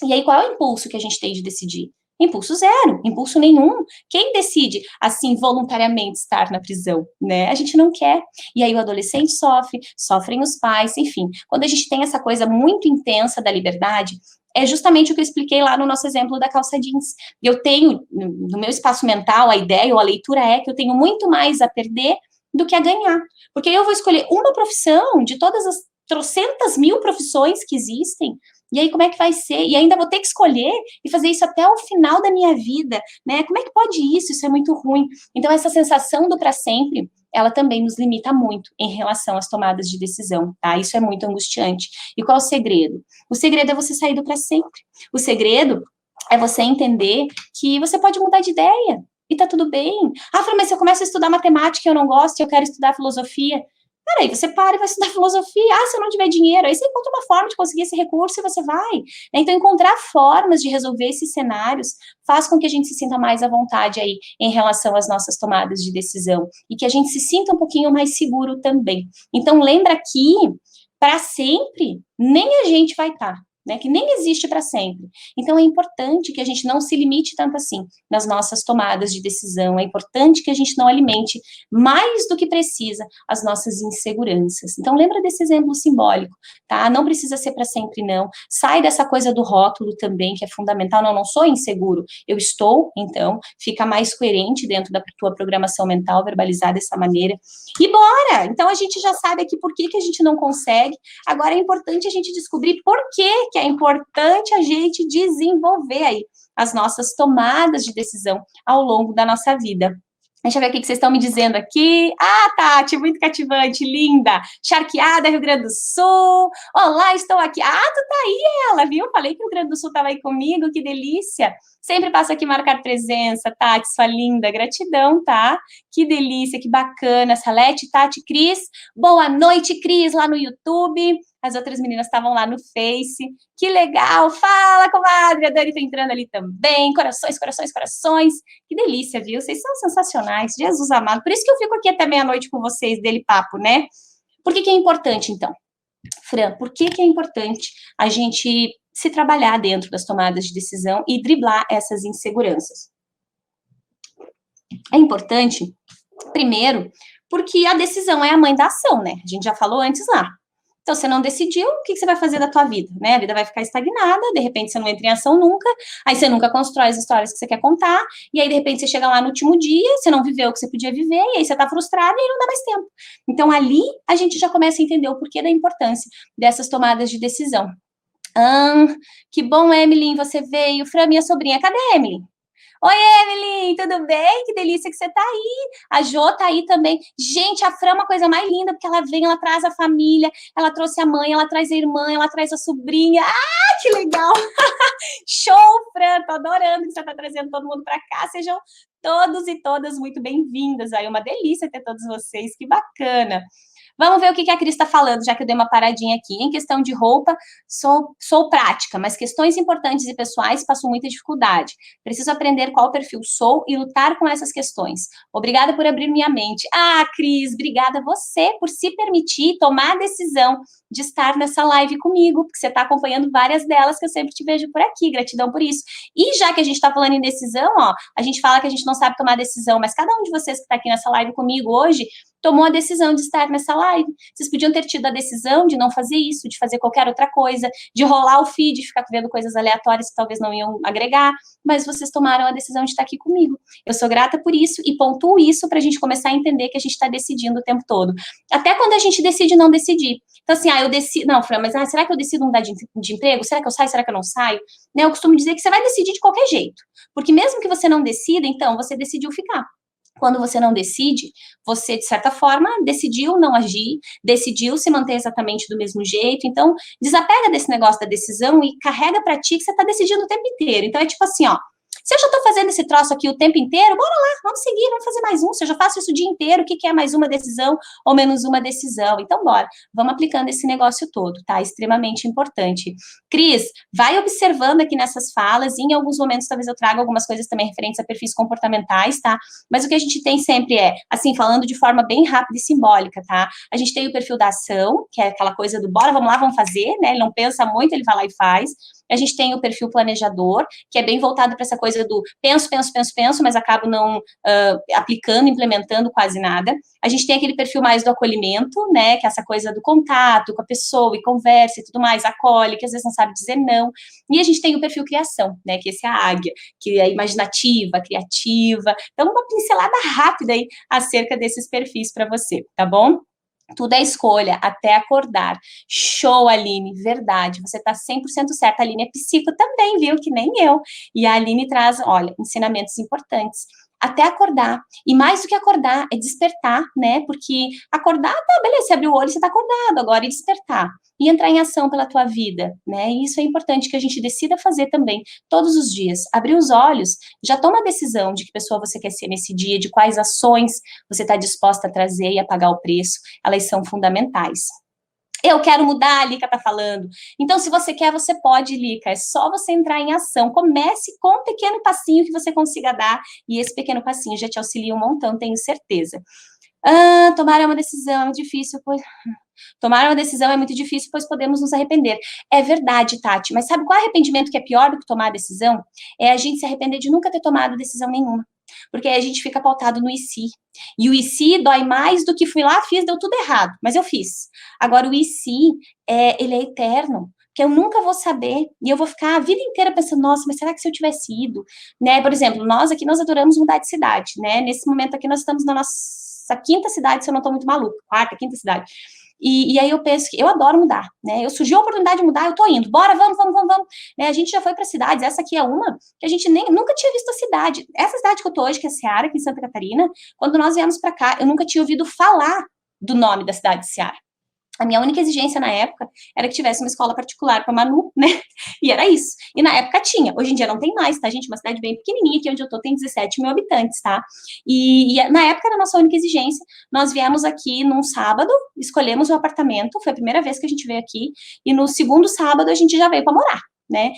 E aí, qual é o impulso que a gente tem de decidir? Impulso zero, impulso nenhum. Quem decide, assim, voluntariamente estar na prisão, né? A gente não quer. E aí o adolescente sofre, sofrem os pais, enfim. Quando a gente tem essa coisa muito intensa da liberdade, é justamente o que eu expliquei lá no nosso exemplo da calça jeans. Eu tenho, no meu espaço mental, a ideia ou a leitura é que eu tenho muito mais a perder do que a ganhar. Porque eu vou escolher uma profissão de todas as trocentas mil profissões que existem. E aí, como é que vai ser? E ainda vou ter que escolher e fazer isso até o final da minha vida, né? Como é que pode isso? Isso é muito ruim. Então, essa sensação do para sempre ela também nos limita muito em relação às tomadas de decisão, tá? Isso é muito angustiante. E qual é o segredo? O segredo é você sair do para sempre. O segredo é você entender que você pode mudar de ideia, e tá tudo bem. Ah, Fran, mas se eu começo a estudar matemática e eu não gosto, eu quero estudar filosofia. Peraí, você para e vai estudar filosofia. Ah, se eu não tiver dinheiro, aí você encontra uma forma de conseguir esse recurso e você vai. Então, encontrar formas de resolver esses cenários faz com que a gente se sinta mais à vontade aí em relação às nossas tomadas de decisão e que a gente se sinta um pouquinho mais seguro também. Então, lembra que, para sempre, nem a gente vai estar. Né, que nem existe para sempre. Então, é importante que a gente não se limite tanto assim nas nossas tomadas de decisão, é importante que a gente não alimente mais do que precisa as nossas inseguranças. Então, lembra desse exemplo simbólico, tá? Não precisa ser para sempre, não. Sai dessa coisa do rótulo também, que é fundamental. Não, não sou inseguro, eu estou, então, fica mais coerente dentro da tua programação mental, verbalizar dessa maneira. E bora! Então, a gente já sabe aqui por que a gente não consegue. Agora, é importante a gente descobrir por que é importante a gente desenvolver aí as nossas tomadas de decisão ao longo da nossa vida. Deixa eu ver o que vocês estão me dizendo aqui. Ah, Tati, muito cativante, linda. Charqueada, Rio Grande do Sul. Olá, estou aqui. Ah, tu tá aí, ela, viu? Falei que o Rio Grande do Sul estava aí comigo, que delícia. Sempre passo aqui marcar presença, Tati, sua linda. Gratidão, tá? Que delícia, que bacana. Salete, Tati, Cris. Boa noite, Cris, lá no YouTube. As outras meninas estavam lá no Face. Que legal. Fala, comadre. A Dani tá entrando ali também. Corações, corações, corações. Que delícia, viu? Vocês são sensacionais. Jesus amado. Por isso que eu fico aqui até meia-noite com vocês, dele papo, né? Por que é importante, então? Fran, por que é importante a gente se trabalhar dentro das tomadas de decisão e driblar essas inseguranças? É importante, primeiro, porque a decisão é a mãe da ação, né? A gente já falou antes lá. Então, você não decidiu, o que você vai fazer da tua vida, né? A vida vai ficar estagnada, de repente você não entra em ação nunca, aí você nunca constrói as histórias que você quer contar, e aí, de repente, você chega lá no último dia, você não viveu o que você podia viver, e aí você tá frustrado e aí não dá mais tempo. Então, ali, a gente já começa a entender o porquê da importância dessas tomadas de decisão. Que bom, Emily, você veio. Fran, minha sobrinha, cadê a Emily? Oi, Emily, tudo bem? Que delícia que você tá aí. A Jo tá aí também. Gente, a Fran é uma coisa mais linda, porque ela vem, ela traz a família, ela trouxe a mãe, ela traz a irmã, ela traz a sobrinha. Ah, que legal! Show, Fran, tô adorando que você tá trazendo todo mundo para cá. Sejam todos e todas muito bem-vindas. Aí, uma delícia ter todos vocês, que bacana. Vamos ver o que a Cris está falando, já que eu dei uma paradinha aqui. Em questão de roupa, sou prática, mas questões importantes e pessoais passo muita dificuldade. Preciso aprender qual perfil sou e lutar com essas questões. Obrigada por abrir minha mente. Ah, Cris, obrigada a você por se permitir tomar a decisão de estar nessa live comigo, porque você está acompanhando várias delas que eu sempre te vejo por aqui. Gratidão por isso. E já que a gente está falando em decisão, ó, a gente fala que a gente não sabe tomar decisão, mas cada um de vocês que está aqui nessa live comigo hoje tomou a decisão de estar nessa live. Vocês podiam ter tido a decisão de não fazer isso, de fazer qualquer outra coisa, de rolar o feed, de ficar vendo coisas aleatórias que talvez não iam agregar, mas vocês tomaram a decisão de estar aqui comigo. Eu sou grata por isso e pontuo isso para a gente começar a entender que a gente está decidindo o tempo todo. Até quando a gente decide não decidir. Então, assim, eu decido... Não, Fran, mas será que eu decido mudar de emprego? Será que eu saio? Será que eu não saio? Né, eu costumo dizer que você vai decidir de qualquer jeito. Porque mesmo que você não decida, então, você decidiu ficar. Quando você não decide, você, de certa forma, decidiu não agir, decidiu se manter exatamente do mesmo jeito. Então, desapega desse negócio da decisão e carrega para ti que você está decidindo o tempo inteiro. Então, é tipo assim, ó, se eu já estou fazendo esse troço aqui o tempo inteiro, bora lá, vamos seguir, vamos fazer mais um. Se eu já faço isso o dia inteiro, o que é mais uma decisão ou menos uma decisão? Então, bora, vamos aplicando esse negócio todo, tá? Extremamente importante. Cris, vai observando aqui nessas falas, e em alguns momentos talvez eu traga algumas coisas também referentes a perfis comportamentais, tá? Mas o que a gente tem sempre é, assim, falando de forma bem rápida e simbólica, tá? A gente tem o perfil da ação, que é aquela coisa do bora, vamos lá, vamos fazer, né? Ele não pensa muito, ele vai lá e faz. A gente tem o perfil planejador, que é bem voltado para essa coisa do penso, penso, penso, penso, mas acabo não aplicando, implementando quase nada. A gente tem aquele perfil mais do acolhimento, né, que é essa coisa do contato com a pessoa e conversa e tudo mais, acolhe, que às vezes não sabe dizer não. E a gente tem o perfil criação, né, que esse é a águia, que é imaginativa, criativa. Então, uma pincelada rápida aí acerca desses perfis para você, tá bom? Tudo é escolha, até acordar. Show, Aline, verdade, você tá 100% certa. A Aline é psico também, viu? Que nem eu. E a Aline traz, olha, ensinamentos importantes. até acordar. E mais do que acordar, é despertar, né? Porque acordar, tá, beleza, você abriu o olho, você tá acordado, agora é despertar. E entrar em ação pela tua vida, né? E isso é importante que a gente decida fazer também, todos os dias. Abrir os olhos, já toma a decisão de que pessoa você quer ser nesse dia, de quais ações você está disposta a trazer e a pagar o preço. Elas são fundamentais. Eu quero mudar, a Lica tá falando. Então, se você quer, você pode, Lica. É só você entrar em ação. Comece com um pequeno passinho que você consiga dar, e esse pequeno passinho já te auxilia um montão, tenho certeza. Tomar uma decisão é muito difícil, pois... Tomar uma decisão é muito difícil, pois podemos nos arrepender. É verdade, Tati, mas sabe qual arrependimento que é pior do que tomar a decisão? É a gente se arrepender de nunca ter tomado decisão nenhuma. Porque aí a gente fica pautado no e se. E o e se dói mais do que fui lá, fiz, deu tudo errado, mas eu fiz. Agora, o e se, ele é eterno, que eu nunca vou saber, e eu vou ficar a vida inteira pensando, nossa, mas será que se eu tivesse ido? Né? Por exemplo, nós aqui, nós adoramos mudar de cidade, né? Nesse momento aqui, nós estamos na nossa quinta cidade, se eu não estou muito maluca, quarta, quinta cidade. E aí eu penso que eu adoro mudar, né? Eu surgiu a oportunidade de mudar, eu tô indo. Bora, vamos. Né? A gente já foi para cidades, essa aqui é uma que a gente nunca tinha visto a cidade. Essa cidade que eu tô hoje, que é Ceará, aqui em Santa Catarina, quando nós viemos para cá, eu nunca tinha ouvido falar do nome da cidade de Ceará. A minha única exigência na época era que tivesse uma escola particular para Manu, né? E era isso. E na época tinha. Hoje em dia não tem mais, tá, gente? Uma cidade bem pequenininha, aqui onde eu tô tem 17 mil habitantes, tá? E na época era a nossa única exigência. Nós viemos aqui num sábado, escolhemos um apartamento, foi a primeira vez que a gente veio aqui, e no segundo sábado a gente já veio para morar, né?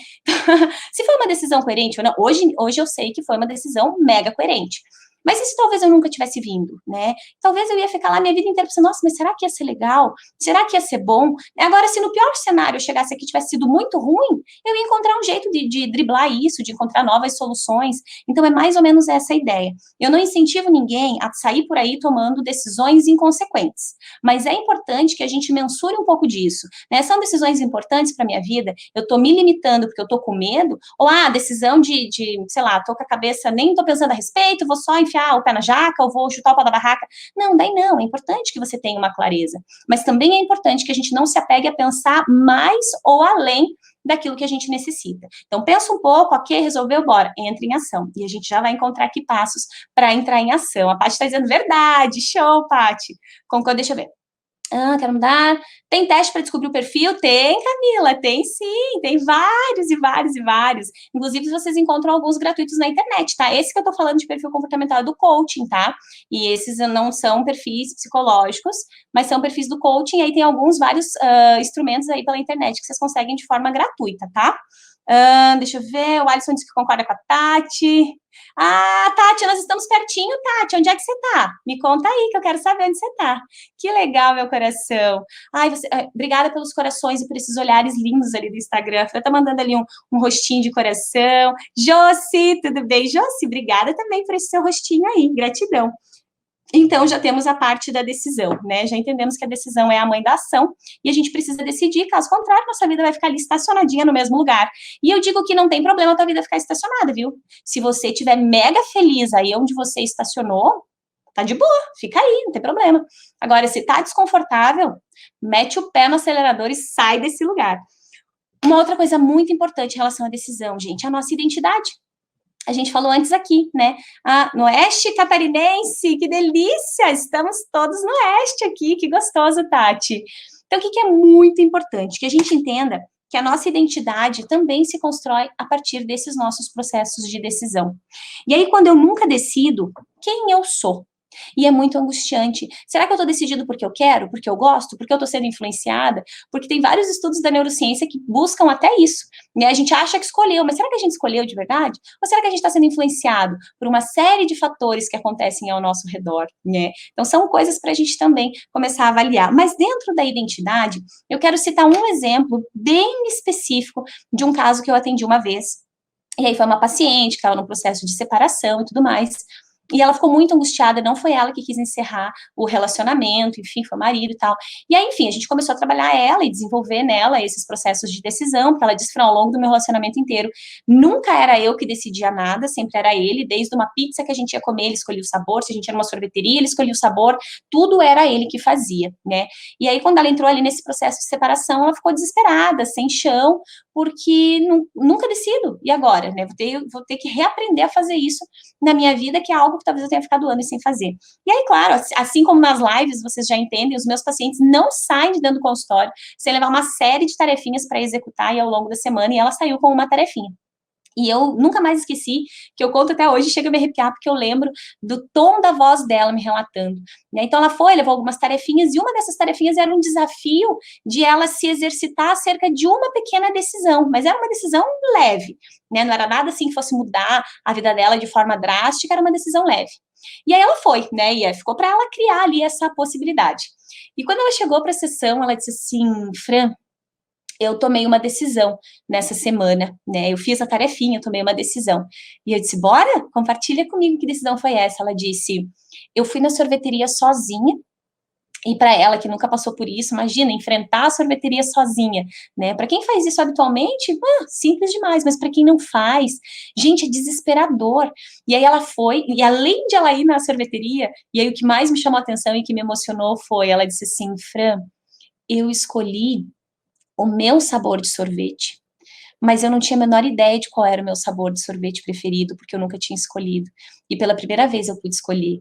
Se foi uma decisão coerente ou não, hoje eu sei que foi uma decisão mega coerente. Mas e se talvez eu nunca tivesse vindo, né? Talvez eu ia ficar lá minha vida inteira pensando, nossa, mas será que ia ser legal? Será que ia ser bom? Agora, se no pior cenário eu chegasse aqui e tivesse sido muito ruim, eu ia encontrar um jeito de driblar isso, de encontrar novas soluções. Então, é mais ou menos essa a ideia. Eu não incentivo ninguém a sair por aí tomando decisões inconsequentes. Mas é importante que a gente mensure um pouco disso, né? São decisões importantes para a minha vida? Eu estou me limitando porque eu estou com medo? Ou, decisão sei lá, estou com a cabeça, nem estou pensando a respeito, vou só enfiar o pé na jaca, ou vou chutar o pau da barraca. Não, daí não, é importante que você tenha uma clareza. Mas também é importante que a gente não se apegue a pensar mais ou além daquilo que a gente necessita. Então, pensa um pouco, ok, resolveu, bora, entra em ação. E a gente já vai encontrar aqui passos para entrar em ação. A Paty está dizendo verdade, show, Paty. Concordo, deixa eu ver. Quero mudar. Tem teste para descobrir o perfil? Tem, Camila, tem sim, tem vários e vários e vários. Inclusive, vocês encontram alguns gratuitos na internet, tá? Esse que eu tô falando de perfil comportamental é do coaching, tá? E esses não são perfis psicológicos, mas são perfis do coaching, e aí tem vários instrumentos aí pela internet que vocês conseguem de forma gratuita, tá? Deixa eu ver, o Alisson disse que concorda com a Tati. Tati, nós estamos pertinho, Tati, onde é que você tá? Me conta aí, que eu quero saber onde você tá. Que legal, meu coração. Obrigada pelos corações e por esses olhares lindos ali do Instagram. A Fran tá mandando ali um rostinho de coração. Josi, tudo bem? Josi, obrigada também por esse seu rostinho aí, gratidão. Então, já temos a parte da decisão, né? Já entendemos que a decisão é a mãe da ação e a gente precisa decidir, caso contrário, nossa vida vai ficar ali estacionadinha no mesmo lugar. E eu digo que não tem problema a tua vida ficar estacionada, viu? Se você estiver mega feliz aí onde você estacionou, tá de boa, fica aí, não tem problema. Agora, se tá desconfortável, mete o pé no acelerador e sai desse lugar. Uma outra coisa muito importante em relação à decisão, gente, é a nossa identidade. A gente falou antes aqui, né? No Oeste Catarinense, que delícia! Estamos todos no Oeste aqui, que gostoso, Tati. Então, o que é muito importante? Que a gente entenda que a nossa identidade também se constrói a partir desses nossos processos de decisão. E aí, quando eu nunca decido quem eu sou, e é muito angustiante. Será que eu estou decidindo porque eu quero, porque eu gosto, porque eu estou sendo influenciada? Porque tem vários estudos da neurociência que buscam até isso. Né? A gente acha que escolheu, mas será que a gente escolheu de verdade? Ou será que a gente está sendo influenciado por uma série de fatores que acontecem ao nosso redor? Né? Então, são coisas para a gente também começar a avaliar. Mas dentro da identidade, eu quero citar um exemplo bem específico de um caso que eu atendi uma vez. E aí foi uma paciente que estava no processo de separação e tudo mais. E ela ficou muito angustiada, não foi ela que quis encerrar o relacionamento, enfim, foi o marido e tal. E aí, enfim, a gente começou a trabalhar ela e desenvolver nela esses processos de decisão, porque ela disse, Fran, ao longo do meu relacionamento inteiro, nunca era eu que decidia nada, sempre era ele, desde uma pizza que a gente ia comer, ele escolhia o sabor, se a gente era uma sorveteria, ele escolhia o sabor, tudo era ele que fazia, né? E aí, quando ela entrou ali nesse processo de separação, ela ficou desesperada, sem chão, porque nunca decido, e agora, né? Vou ter que reaprender a fazer isso na minha vida, que é algo que talvez eu tenha ficado anos sem fazer. E aí, claro, assim como nas lives, vocês já entendem, os meus pacientes não saem de dentro do consultório sem levar uma série de tarefinhas para executar aí ao longo da semana, e ela saiu com uma tarefinha. E eu nunca mais esqueci, que eu conto até hoje, chega a me arrepiar, porque eu lembro do tom da voz dela me relatando. Né? Então, ela levou algumas tarefinhas, e uma dessas tarefinhas era um desafio de ela se exercitar acerca de uma pequena decisão, mas era uma decisão leve, né? Não era nada assim que fosse mudar a vida dela de forma drástica, era uma decisão leve. E aí ela foi, né? E ficou para ela criar ali essa possibilidade. E quando ela chegou para a sessão, ela disse assim, Fran, eu tomei uma decisão nessa semana, né? Eu fiz a tarefinha, eu tomei uma decisão. E eu disse, bora, compartilha comigo que decisão foi essa. Ela disse, eu fui na sorveteria sozinha, e para ela que nunca passou por isso, imagina, enfrentar a sorveteria sozinha, né? Para quem faz isso habitualmente, simples demais, mas para quem não faz, gente, é desesperador. E aí ela foi, e além de ela ir na sorveteria, e aí o que mais me chamou a atenção e que me emocionou foi, ela disse assim, Fran, eu escolhi o meu sabor de sorvete, mas eu não tinha a menor ideia de qual era o meu sabor de sorvete preferido, porque eu nunca tinha escolhido. E pela primeira vez eu pude escolher.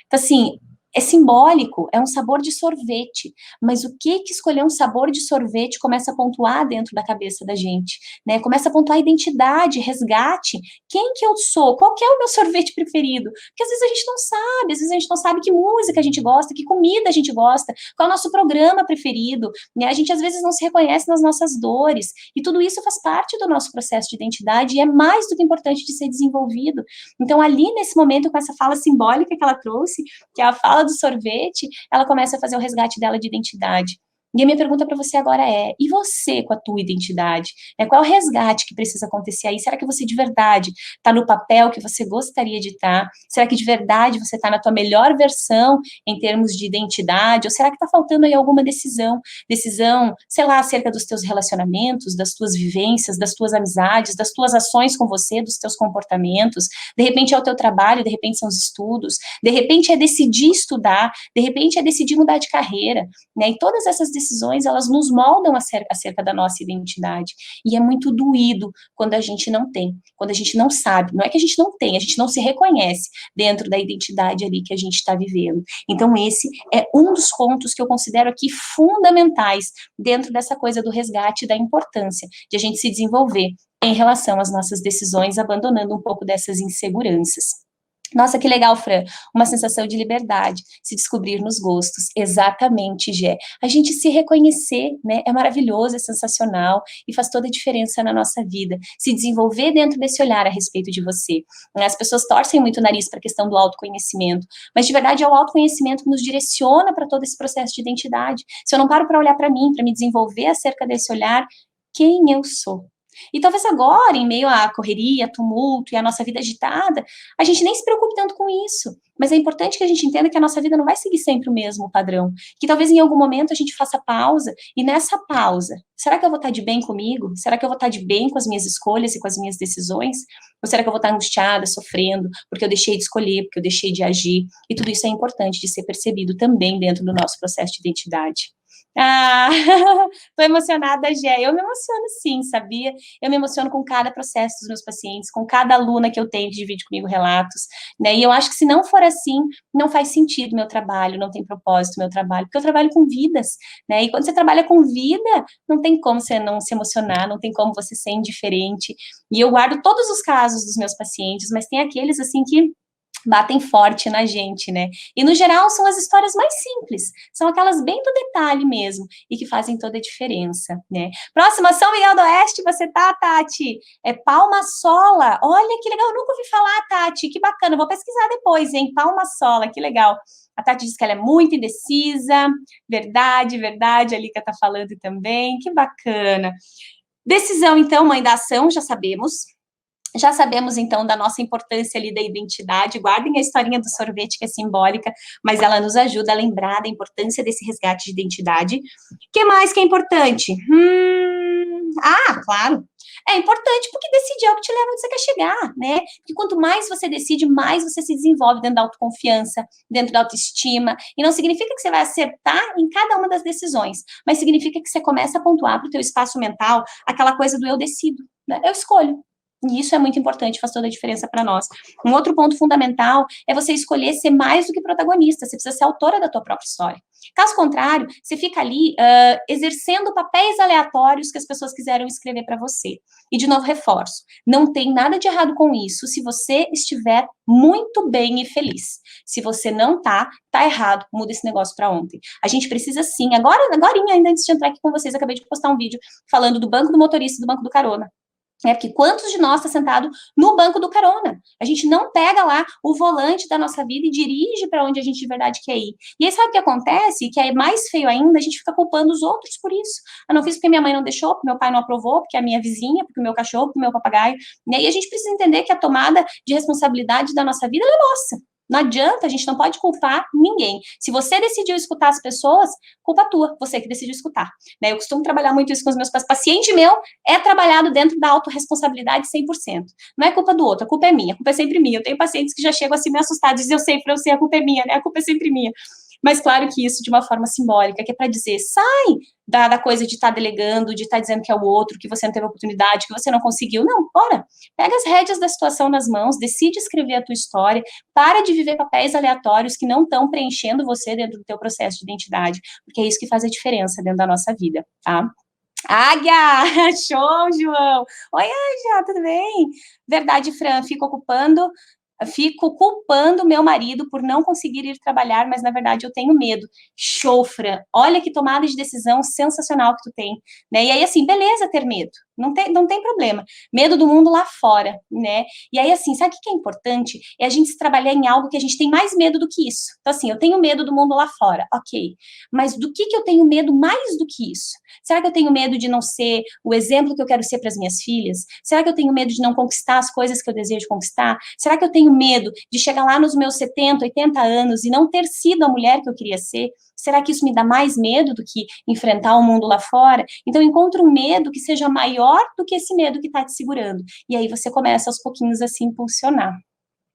Então, assim, é simbólico, é um sabor de sorvete, mas o que escolher um sabor de sorvete começa a pontuar dentro da cabeça da gente, né? Começa a pontuar identidade, resgate, quem que eu sou, qual que é o meu sorvete preferido? Porque às vezes a gente não sabe, às vezes a gente não sabe que música a gente gosta, que comida a gente gosta, qual é o nosso programa preferido, né? A gente às vezes não se reconhece nas nossas dores, e tudo isso faz parte do nosso processo de identidade e é mais do que importante de ser desenvolvido. Então, ali nesse momento, com essa fala simbólica que ela trouxe, que é a fala do sorvete, ela começa a fazer o resgate dela de identidade. E a minha pergunta para você agora é, e você com a tua identidade? Qual é o resgate que precisa acontecer aí? Será que você de verdade está no papel que você gostaria de estar? Será que de verdade você está na tua melhor versão em termos de identidade? Ou será que está faltando aí alguma decisão? Decisão, sei lá, acerca dos teus relacionamentos, das tuas vivências, das tuas amizades, das tuas ações com você, dos teus comportamentos? De repente é o teu trabalho, de repente são os estudos, de repente é decidir estudar, de repente é decidir mudar de carreira, né? E todas essas decisões, elas nos moldam acerca da nossa identidade. E é muito doído quando a gente não tem, quando a gente não sabe. Não é que a gente não tem, a gente não se reconhece dentro da identidade ali que a gente está vivendo. Então, esse é um dos pontos que eu considero aqui fundamentais dentro dessa coisa do resgate e da importância de a gente se desenvolver em relação às nossas decisões, abandonando um pouco dessas inseguranças. Nossa, que legal, Fran. Uma sensação de liberdade, se descobrir nos gostos. Exatamente, Gé. A gente se reconhecer, né? É maravilhoso, é sensacional e faz toda a diferença na nossa vida. Se desenvolver dentro desse olhar a respeito de você. As pessoas torcem muito o nariz para a questão do autoconhecimento, mas de verdade é o autoconhecimento que nos direciona para todo esse processo de identidade. Se eu não paro para olhar para mim, para me desenvolver acerca desse olhar, quem eu sou? E talvez agora, em meio à correria, tumulto e à nossa vida agitada, a gente nem se preocupe tanto com isso. Mas é importante que a gente entenda que a nossa vida não vai seguir sempre o mesmo padrão. Que talvez em algum momento a gente faça pausa, e nessa pausa, será que eu vou estar de bem comigo? Será que eu vou estar de bem com as minhas escolhas e com as minhas decisões? Ou será que eu vou estar angustiada, sofrendo, porque eu deixei de escolher, porque eu deixei de agir? E tudo isso é importante de ser percebido também dentro do nosso processo de identidade. Ah, tô emocionada, Gé. Eu me emociono sim, sabia? Eu me emociono com cada processo dos meus pacientes, com cada aluna que eu tenho que divide comigo relatos, né? E eu acho que se não for assim, não faz sentido meu trabalho, não tem propósito meu trabalho, porque eu trabalho com vidas, né? E quando você trabalha com vida, não tem como você não se emocionar, não tem como você ser indiferente. E eu guardo todos os casos dos meus pacientes, mas tem aqueles assim que batem forte na gente, né? E no geral são as histórias mais simples, são aquelas bem do detalhe mesmo e que fazem toda a diferença, né? Próxima, São Miguel do Oeste, você tá, Tati? É Palma Sola. Olha que legal, eu nunca ouvi falar, Tati. Que bacana, vou pesquisar depois, hein? Palma Sola, que legal. A Tati diz que ela é muito indecisa. Verdade, verdade. A Lica tá falando também. Que bacana. Decisão, então, mãe da ação, já sabemos. Já sabemos, então, da nossa importância ali da identidade. Guardem a historinha do sorvete, que é simbólica, mas ela nos ajuda a lembrar da importância desse resgate de identidade. O que mais que é importante? Claro. É importante porque decidir é o que te leva onde você quer chegar, né? Porque quanto mais você decide, mais você se desenvolve dentro da autoconfiança, dentro da autoestima. E não significa que você vai acertar em cada uma das decisões, mas significa que você começa a pontuar para o teu espaço mental aquela coisa do eu decido, né? Eu escolho. E isso é muito importante, faz toda a diferença para nós. Um outro ponto fundamental é você escolher ser mais do que protagonista, você precisa ser autora da tua própria história. Caso contrário, você fica ali exercendo papéis aleatórios que as pessoas quiseram escrever para você. E, de novo, reforço, não tem nada de errado com isso se você estiver muito bem e feliz. Se você não tá errado, muda esse negócio para ontem. A gente precisa sim, agora ainda antes de entrar aqui com vocês, acabei de postar um vídeo falando do banco do motorista e do banco do carona. Porque quantos de nós está sentado no banco do carona? A gente não pega lá o volante da nossa vida e dirige para onde a gente de verdade quer ir. E aí sabe o que acontece? Que é mais feio ainda, a gente fica culpando os outros por isso. Eu não fiz porque minha mãe não deixou, porque meu pai não aprovou, porque a minha vizinha, porque o meu cachorro, porque o meu papagaio. Né? E a gente precisa entender que a tomada de responsabilidade da nossa vida é nossa. Não adianta, a gente não pode culpar ninguém. Se você decidiu escutar as pessoas, culpa tua, você que decidiu escutar. Né? Eu costumo trabalhar muito isso com os meus pacientes. Meu é trabalhado dentro da autorresponsabilidade 100%. Não é culpa do outro, a culpa é minha, a culpa é sempre minha. Eu tenho pacientes que já chegam assim meio assustados, dizem, eu sei, a culpa é minha, né? A culpa é sempre minha. Mas claro que isso de uma forma simbólica, que é para dizer, sai da coisa de estar delegando, de estar dizendo que é o outro, que você não teve oportunidade, que você não conseguiu. Não, bora. Pega as rédeas da situação nas mãos, decide escrever a tua história, para de viver papéis aleatórios que não estão preenchendo você dentro do teu processo de identidade, porque é isso que faz a diferença dentro da nossa vida, tá? Águia! Show, João! Oi, Águia, tudo bem? Verdade, Fran, fico culpando meu marido por não conseguir ir trabalhar, mas na verdade eu tenho medo. Show, Fran. Olha que tomada de decisão sensacional que tu tem, né? E aí, assim, beleza ter medo. Não tem problema. Medo do mundo lá fora, né? E aí, assim, sabe o que é importante? É a gente se trabalhar em algo que a gente tem mais medo do que isso. Então, assim, eu tenho medo do mundo lá fora, ok. Mas do que eu tenho medo mais do que isso? Será que eu tenho medo de não ser o exemplo que eu quero ser para as minhas filhas? Será que eu tenho medo de não conquistar as coisas que eu desejo conquistar? Será que eu tenho medo de chegar lá nos meus 70, 80 anos e não ter sido a mulher que eu queria ser? Será que isso me dá mais medo do que enfrentar o mundo lá fora? Então, encontre um medo que seja maior do que esse medo que está te segurando. E aí você começa aos pouquinhos a se impulsionar.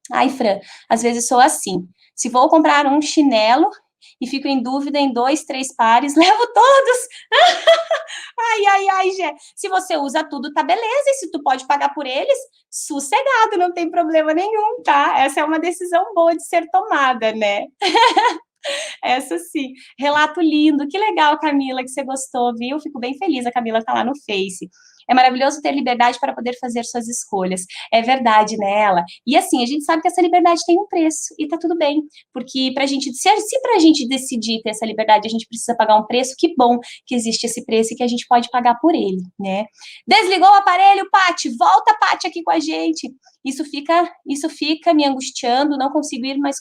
Ai, Fran, às vezes sou assim. Se vou comprar um chinelo e fico em dúvida em 2, 3 pares, levo todos. Ai, Gé. Se você usa tudo, tá beleza. E se tu pode pagar por eles, sossegado, não tem problema nenhum, tá? Essa é uma decisão boa de ser tomada, né? Essa sim. Relato lindo. Que legal, Camila, que você gostou, viu? Fico bem feliz. A Camila tá lá no Face. É maravilhoso ter liberdade para poder fazer suas escolhas. É verdade, né, ela? E assim, a gente sabe que essa liberdade tem um preço e tá tudo bem, porque pra gente, se pra gente decidir ter essa liberdade, a gente precisa pagar um preço, que bom que existe esse preço e que a gente pode pagar por ele, né? Desligou o aparelho, Pati? Volta, Pati, aqui com a gente. Isso fica me angustiando, não consigo ir, mas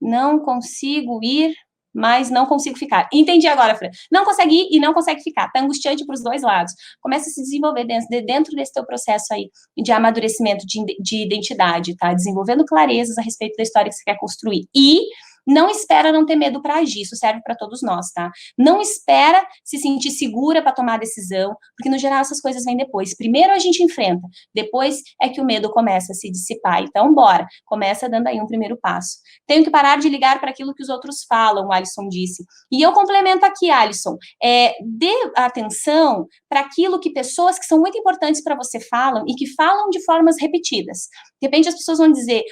não consigo ir, mas não consigo ficar. Entendi agora, Fran. Não consegue ir e não consegue ficar. Tá angustiante para os dois lados. Começa a se desenvolver dentro desse teu processo aí de amadurecimento de identidade, tá? Desenvolvendo clarezas a respeito da história que você quer construir. E não espera não ter medo para agir, isso serve para todos nós, tá? Não espera se sentir segura para tomar a decisão, porque no geral essas coisas vêm depois. Primeiro a gente enfrenta, depois é que o medo começa a se dissipar. Então, bora, começa dando aí um primeiro passo. Tenho que parar de ligar para aquilo que os outros falam, o Alisson disse. E eu complemento aqui, Alisson, dê atenção para aquilo que pessoas que são muito importantes para você falam e que falam de formas repetidas. De repente as pessoas vão dizer,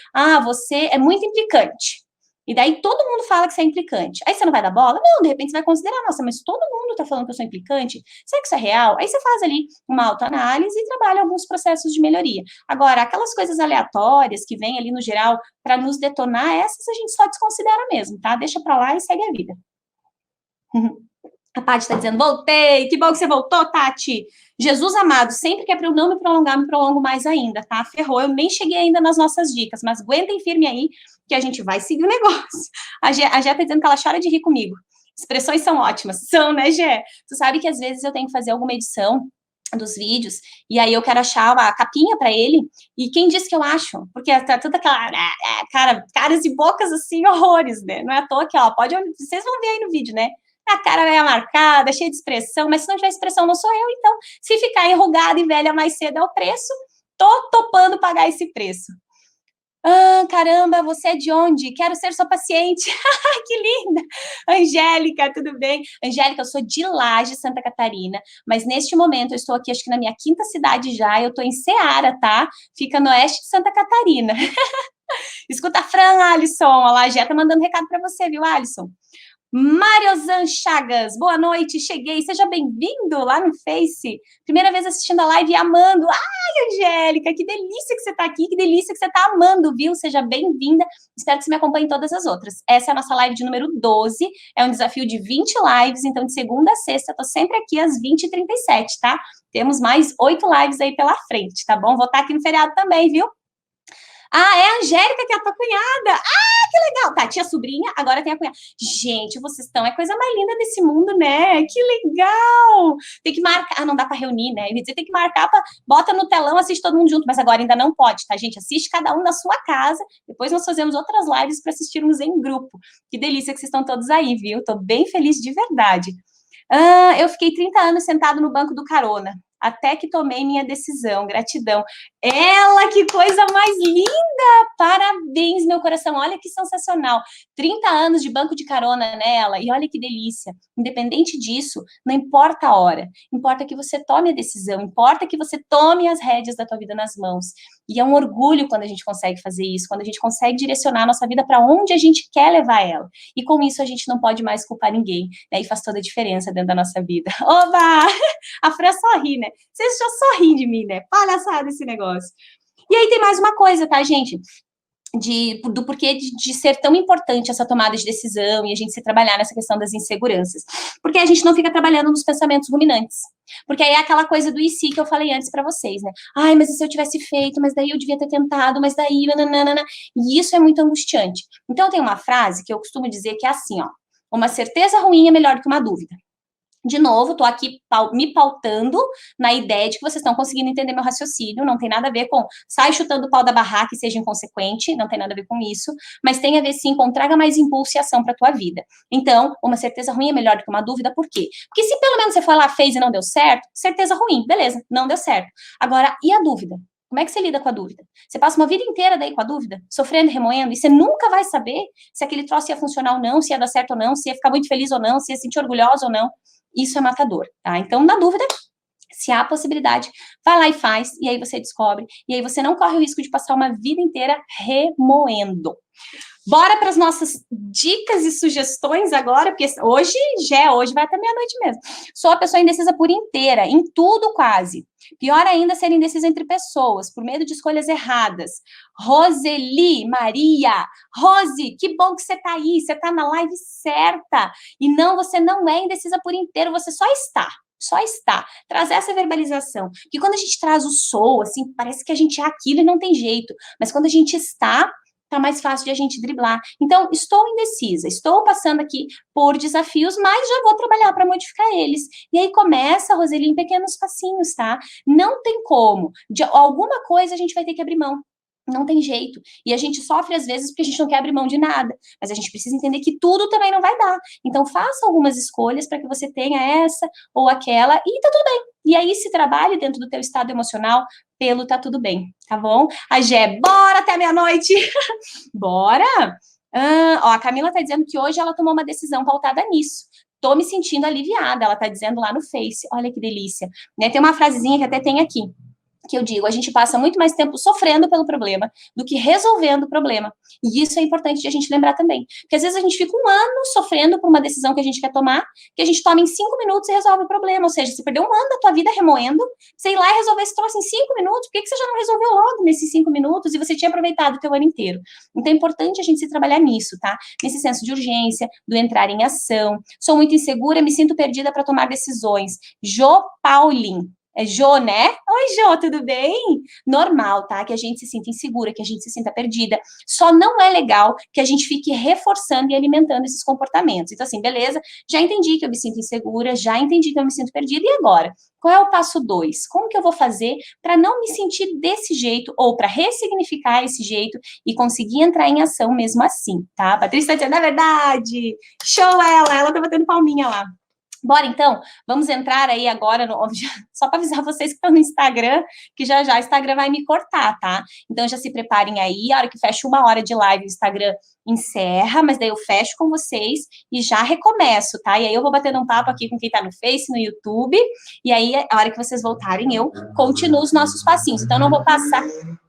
você é muito implicante. E daí todo mundo fala que você é implicante. Aí você não vai dar bola? Não, de repente você vai considerar, nossa, mas todo mundo tá falando que eu sou implicante? Será que isso é real? Aí você faz ali uma autoanálise e trabalha alguns processos de melhoria. Agora, aquelas coisas aleatórias que vêm ali no geral para nos detonar, essas a gente só desconsidera mesmo, tá? Deixa pra lá e segue a vida. A Paty está dizendo, voltei, que bom que você voltou, Tati. Jesus amado, sempre que é para eu não me prolongar, me prolongo mais ainda, tá? Ferrou, eu nem cheguei ainda nas nossas dicas, mas aguentem firme aí, que a gente vai seguir o negócio. A Gé tá dizendo que ela chora de rir comigo. Expressões são ótimas. São, né, Gé? Tu sabe que às vezes eu tenho que fazer alguma edição dos vídeos, e aí eu quero achar a capinha para ele, e quem disse que eu acho? Porque tá toda aquela, caras e bocas assim, horrores, né? Não é à toa que, ó, vocês vão ver aí no vídeo, né? A cara é marcada, cheia de expressão, mas se não tiver expressão, não sou eu, então, se ficar enrugada e velha mais cedo é o preço, tô topando pagar esse preço. Ah, caramba, você é de onde? Quero ser sua paciente. Que linda! Angélica, tudo bem? Angélica, eu sou de Laje, Santa Catarina, mas neste momento eu estou aqui, acho que na minha quinta cidade já, eu estou em Ceará, tá? Fica no oeste de Santa Catarina. Escuta a Fran, Alisson, a Laje tá mandando recado para você, viu, Alisson? Mariozan Chagas, boa noite, cheguei, seja bem-vindo lá no Face. Primeira vez assistindo a live e amando. Ai, Angélica, que delícia que você está aqui, que delícia que você está amando, viu? Seja bem-vinda. Espero que você me acompanhe em todas as outras. Essa é a nossa live de número 12, é um desafio de 20 lives, então de segunda a sexta, eu tô sempre aqui às 20h37, tá? Temos mais 8 lives aí pela frente, tá bom? Vou estar aqui no feriado também, viu? Ah, é a Angélica que é a tua cunhada. Ah, que legal. Tá, tinha sobrinha, agora tem a cunhada. Gente, vocês estão, é a coisa mais linda desse mundo, né? Que legal. Tem que marcar, não dá para reunir, né? Eu ia dizer, tem que marcar, bota no telão, assiste todo mundo junto, mas agora ainda não pode, tá, gente? Assiste cada um na sua casa, depois nós fazemos outras lives para assistirmos em grupo. Que delícia que vocês estão todos aí, viu? Tô bem feliz de verdade. Ah, eu fiquei 30 anos sentado no banco do carona, até que tomei minha decisão. Gratidão. Ela, que coisa mais linda! Parabéns, meu coração. Olha que sensacional. 30 anos de banco de carona nela, e olha que delícia. Independente disso, não importa a hora, importa que você tome a decisão, importa que você tome as rédeas da tua vida nas mãos. E é um orgulho quando a gente consegue fazer isso, quando a gente consegue direcionar a nossa vida para onde a gente quer levar ela. E com isso a gente não pode mais culpar ninguém, né? E faz toda a diferença dentro da nossa vida. Oba! A Fran sorri, né? Vocês já sorriem de mim, né? Palhaçada esse negócio. E aí tem mais uma coisa, tá, gente? Do porquê de ser tão importante essa tomada de decisão e a gente se trabalhar nessa questão das inseguranças. Porque a gente não fica trabalhando nos pensamentos ruminantes. Porque aí é aquela coisa do e se que eu falei antes para vocês, né? Ai, mas e se eu tivesse feito? Mas daí eu devia ter tentado, mas daí... Nananana. E isso é muito angustiante. Então, tem uma frase que eu costumo dizer que é assim, ó. Uma certeza ruim é melhor do que uma dúvida. De novo, estou aqui me pautando na ideia de que vocês estão conseguindo entender meu raciocínio, não tem nada a ver com sai chutando o pau da barraca e seja inconsequente, não tem nada a ver com isso, mas tem a ver sim com traga mais impulso e ação para a tua vida. Então, uma certeza ruim é melhor do que uma dúvida, por quê? Porque se pelo menos você foi lá, fez e não deu certo, certeza ruim, beleza, não deu certo. Agora, e a dúvida? Como é que você lida com a dúvida? Você passa uma vida inteira daí com a dúvida, sofrendo, remoendo, e você nunca vai saber se aquele troço ia funcionar ou não, se ia dar certo ou não, se ia ficar muito feliz ou não, se ia se sentir orgulhosa ou não. Isso é matador, tá? Então, na dúvida, se há a possibilidade, vai lá e faz, e aí você descobre, e aí você não corre o risco de passar uma vida inteira remoendo. Bora para as nossas dicas e sugestões agora, porque hoje vai até meia-noite mesmo. Sou a pessoa indecisa por inteira, em tudo quase. Pior ainda, ser indecisa entre pessoas, por medo de escolhas erradas. Roseli, Maria, Rose, que bom que você tá aí, você tá na live certa. E não, você não é indecisa por inteiro, você só está. Só está. Trazer essa verbalização. Porque quando a gente traz o sou, assim, parece que a gente é aquilo e não tem jeito. Mas quando a gente está, tá mais fácil de a gente driblar. Então, estou indecisa, estou passando aqui por desafios, mas já vou trabalhar para modificar eles. E aí começa, Roseli, em pequenos passinhos, tá? Não tem como. De alguma coisa a gente vai ter que abrir mão. Não tem jeito. E a gente sofre às vezes porque a gente não quer abrir mão de nada. Mas a gente precisa entender que tudo também não vai dar. Então, faça algumas escolhas para que você tenha essa ou aquela e tá tudo bem. E aí, se trabalhe dentro do teu estado emocional, pelo tá tudo bem, tá bom? A Gé, bora até meia-noite! Bora! Ó, a Camila tá dizendo que hoje ela tomou uma decisão pautada nisso. Tô me sentindo aliviada, ela tá dizendo lá no Face. Olha que delícia. Né? Tem uma frasezinha que até tem aqui, que eu digo, a gente passa muito mais tempo sofrendo pelo problema do que resolvendo o problema. E isso é importante de a gente lembrar também. Porque às vezes a gente fica um ano sofrendo por uma decisão que a gente quer tomar, que a gente toma em 5 minutos e resolve o problema. Ou seja, você perdeu um ano da tua vida remoendo, você ir lá e resolver esse troço em 5 minutos, por que você já não resolveu logo nesses 5 minutos e você tinha aproveitado o teu ano inteiro? Então é importante a gente se trabalhar nisso, tá? Nesse senso de urgência, do entrar em ação. Sou muito insegura, me sinto perdida para tomar decisões. Jo Paulin. É Jô, né? Oi, Jô, tudo bem? Normal, tá? Que a gente se sinta insegura, que a gente se sinta perdida. Só não é legal que a gente fique reforçando e alimentando esses comportamentos. Então, assim, beleza, já entendi que eu me sinto insegura, já entendi que eu me sinto perdida, e agora? Qual é o passo 2? Como que eu vou fazer para não me sentir desse jeito, ou para ressignificar esse jeito e conseguir entrar em ação mesmo assim, tá? Patrícia tá dizendo, é verdade! Show ela tá batendo palminha lá. Bora, então, vamos entrar aí agora, só para avisar vocês que estão no Instagram, que já já o Instagram vai me cortar, tá? Então, já se preparem aí, a hora que fecha 1 hora de live, o Instagram encerra, mas daí eu fecho com vocês e já recomeço, tá? E aí eu vou batendo um papo aqui com quem tá no Face, no YouTube, e aí, a hora que vocês voltarem, eu continuo os nossos passinhos. Então, não vou passar...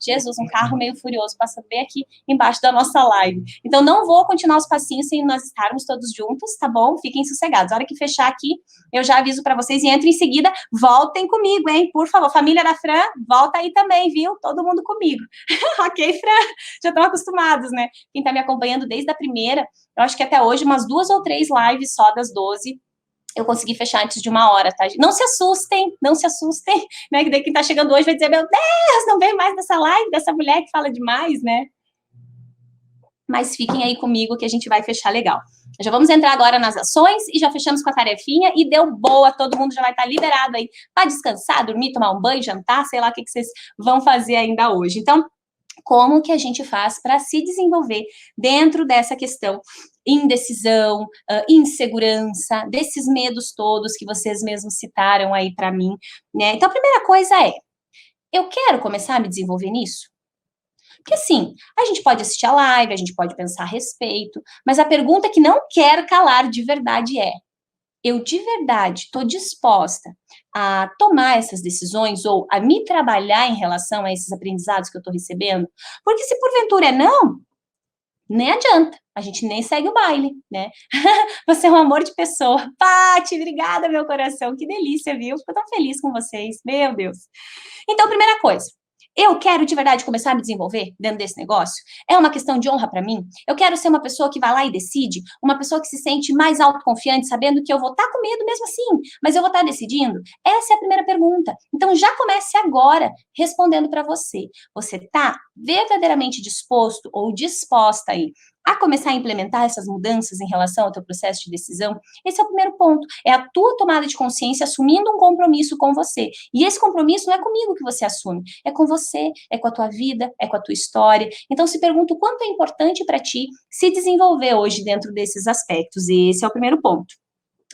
Jesus, um carro meio furioso passando bem aqui embaixo da nossa live. Então, não vou continuar os passinhos sem nós estarmos todos juntos, tá bom? Fiquem sossegados. A hora que fechar aqui, eu já aviso para vocês e entro em seguida. Voltem comigo, hein? Por favor, família da Fran, volta aí também, viu? Todo mundo comigo. Ok, Fran? Já estão acostumados, né? Quem tá me acompanhando desde a primeira, eu acho que até hoje, umas 2 ou 3 lives só das 12, eu consegui fechar antes de 1 hora, tá? Não se assustem, né? Que daí quem tá chegando hoje vai dizer, meu Deus, não vem mais dessa live, dessa mulher que fala demais, né? Mas fiquem aí comigo que a gente vai fechar legal. Já vamos entrar agora nas ações e já fechamos com a tarefinha e deu boa, todo mundo já vai estar liberado aí para descansar, dormir, tomar um banho, jantar, sei lá o que vocês vão fazer ainda hoje. Então, como que a gente faz para se desenvolver dentro dessa questão indecisão, insegurança, desses medos todos que vocês mesmos citaram aí para mim, né? Então, a primeira coisa é, eu quero começar a me desenvolver nisso? Porque, assim, a gente pode assistir a live, a gente pode pensar a respeito, mas a pergunta que não quer calar de verdade é, eu de verdade estou disposta a tomar essas decisões ou a me trabalhar em relação a esses aprendizados que eu estou recebendo? Porque se porventura é não, nem adianta, a gente nem segue o baile, né? Você é um amor de pessoa. Pati, obrigada, meu coração, que delícia, viu? Fico tão feliz com vocês, meu Deus. Então, primeira coisa, eu quero de verdade começar a me desenvolver dentro desse negócio? É uma questão de honra para mim? Eu quero ser uma pessoa que vai lá e decide, uma pessoa que se sente mais autoconfiante, sabendo que eu vou estar com medo mesmo assim, mas eu vou estar decidindo? Essa é a primeira pergunta. Então já comece agora respondendo para você. Você está verdadeiramente disposto ou disposta aí a começar a implementar essas mudanças em relação ao teu processo de decisão? Esse é o primeiro ponto. É a tua tomada de consciência assumindo um compromisso com você. E esse compromisso não é comigo que você assume, é com você, é com a tua vida, é com a tua história. Então, se pergunta o quanto é importante para ti se desenvolver hoje dentro desses aspectos. E esse é o primeiro ponto.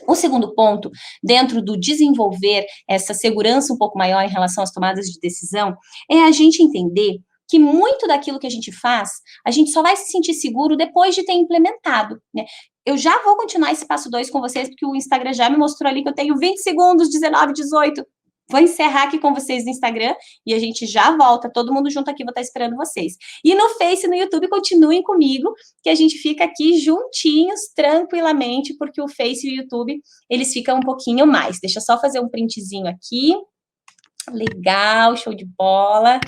O segundo ponto, dentro do desenvolver essa segurança um pouco maior em relação às tomadas de decisão, é a gente entender que muito daquilo que a gente faz, a gente só vai se sentir seguro depois de ter implementado, né? Eu já vou continuar esse passo 2 com vocês, porque o Instagram já me mostrou ali que eu tenho 20 segundos, 19, 18. Vou encerrar aqui com vocês no Instagram e a gente já volta, todo mundo junto aqui, vou estar esperando vocês. E no Face e no YouTube, continuem comigo, que a gente fica aqui juntinhos, tranquilamente, porque o Face e o YouTube, eles ficam um pouquinho mais. Deixa eu só fazer um printzinho aqui. Legal, show de bola.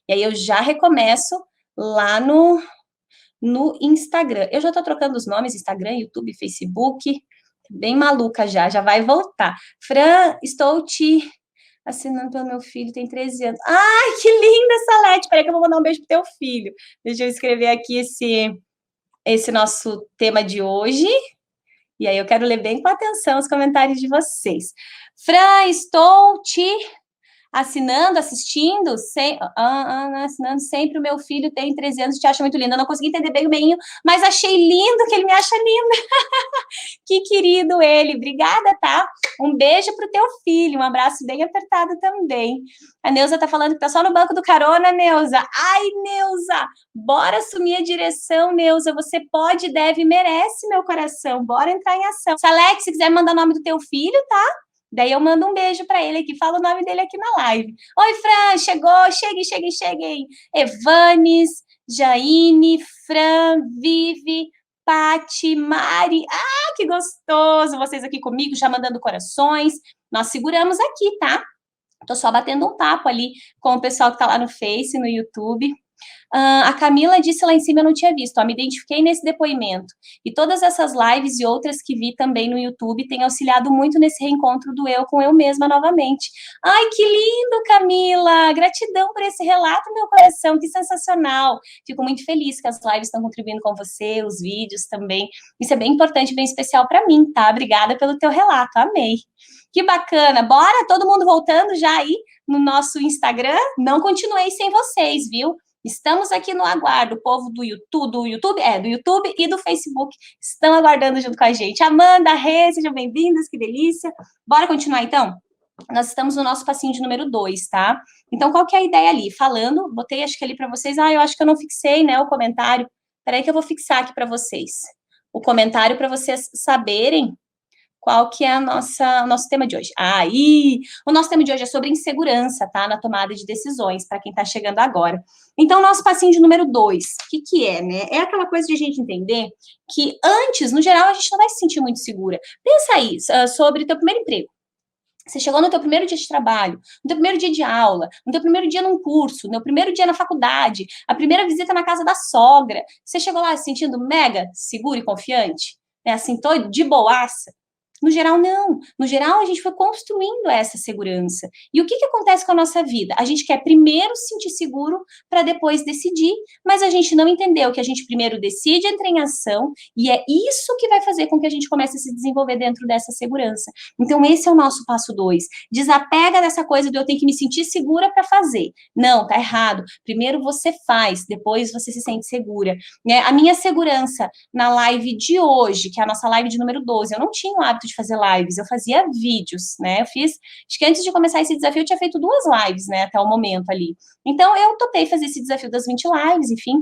E aí eu já recomeço lá no Instagram. Eu já tô trocando os nomes, Instagram, YouTube, Facebook, bem maluca já vai voltar. Fran, estou te assinando pelo meu filho, tem 13 anos. Ai, que linda, Salete! Peraí que eu vou mandar um beijo pro teu filho. Deixa eu escrever aqui esse nosso tema de hoje. E aí eu quero ler bem com atenção os comentários de vocês. Fran, estou te assinando, assistindo, assinando sempre. O meu filho tem 13 anos, te acha muito linda. Eu não consegui entender bem o meinho, mas achei lindo que ele me acha linda. Que querido ele. Obrigada, tá? Um beijo pro teu filho, um abraço bem apertado também. A Neuza tá falando que tá só no banco do carona, Neuza. Ai, Neuza, bora assumir a direção, Neuza. Você pode, deve, merece, meu coração. Bora entrar em ação. Alex, se quiser mandar o nome do teu filho, tá? Daí eu mando um beijo para ele aqui, falo o nome dele aqui na live. Oi, Fran, chegou, cheguem. Evanes, Jaine, Fran, Vivi, Pati, Mari. Ah, que gostoso! Vocês aqui comigo, já mandando corações. Nós seguramos aqui, tá? Tô só batendo um papo ali com o pessoal que tá lá no Face, no YouTube. A Camila disse lá em cima, eu não tinha visto, ó, me identifiquei nesse depoimento. E todas essas lives e outras que vi também no YouTube têm auxiliado muito nesse reencontro do eu com eu mesma novamente. Ai, que lindo, Camila! Gratidão por esse relato, meu coração, que sensacional! Fico muito feliz que as lives estão contribuindo com você, os vídeos também. Isso é bem importante, bem especial para mim, tá? Obrigada pelo teu relato, amei. Que bacana! Bora, todo mundo voltando já aí no nosso Instagram? Não continuei sem vocês, viu? Estamos aqui no aguardo, o povo do YouTube e do Facebook estão aguardando junto com a gente. Amanda, Rê, sejam bem-vindas, que delícia. Bora continuar, então? Nós estamos no nosso passinho de número 2, tá? Então, qual que é a ideia ali? Falando, botei acho que ali para vocês, eu acho que eu não fixei, né, o comentário. Peraí que eu vou fixar aqui para vocês. O comentário para vocês saberem qual que é o nosso tema de hoje. Aí, o nosso tema de hoje é sobre insegurança, tá? Na tomada de decisões, para quem está chegando agora. Então, nosso passinho de número 2, o que é, né? É aquela coisa de a gente entender que antes, no geral, a gente não vai se sentir muito segura. Pensa aí, sobre o teu primeiro emprego. Você chegou no teu primeiro dia de trabalho, no teu primeiro dia de aula, no teu primeiro dia num curso, no teu primeiro dia na faculdade, a primeira visita na casa da sogra. Você chegou lá se sentindo mega seguro e confiante? Né? Assim, tô de boaça. No geral, não. No geral, a gente foi construindo essa segurança. E o que acontece com a nossa vida? A gente quer primeiro se sentir seguro para depois decidir, mas a gente não entendeu que a gente primeiro decide, entra em ação, e é isso que vai fazer com que a gente comece a se desenvolver dentro dessa segurança. Então, esse é o nosso passo 2. Desapega dessa coisa de eu tenho que me sentir segura para fazer. Não, tá errado. Primeiro você faz, depois você se sente segura. Né? A minha segurança na live de hoje, que é a nossa live de número 12, eu não tinha o hábito de fazer lives, eu fazia vídeos, né? Eu fiz, acho que antes de começar esse desafio, eu tinha feito 2 lives, né? Até o momento ali. Então, eu topei fazer esse desafio das 20 lives, enfim.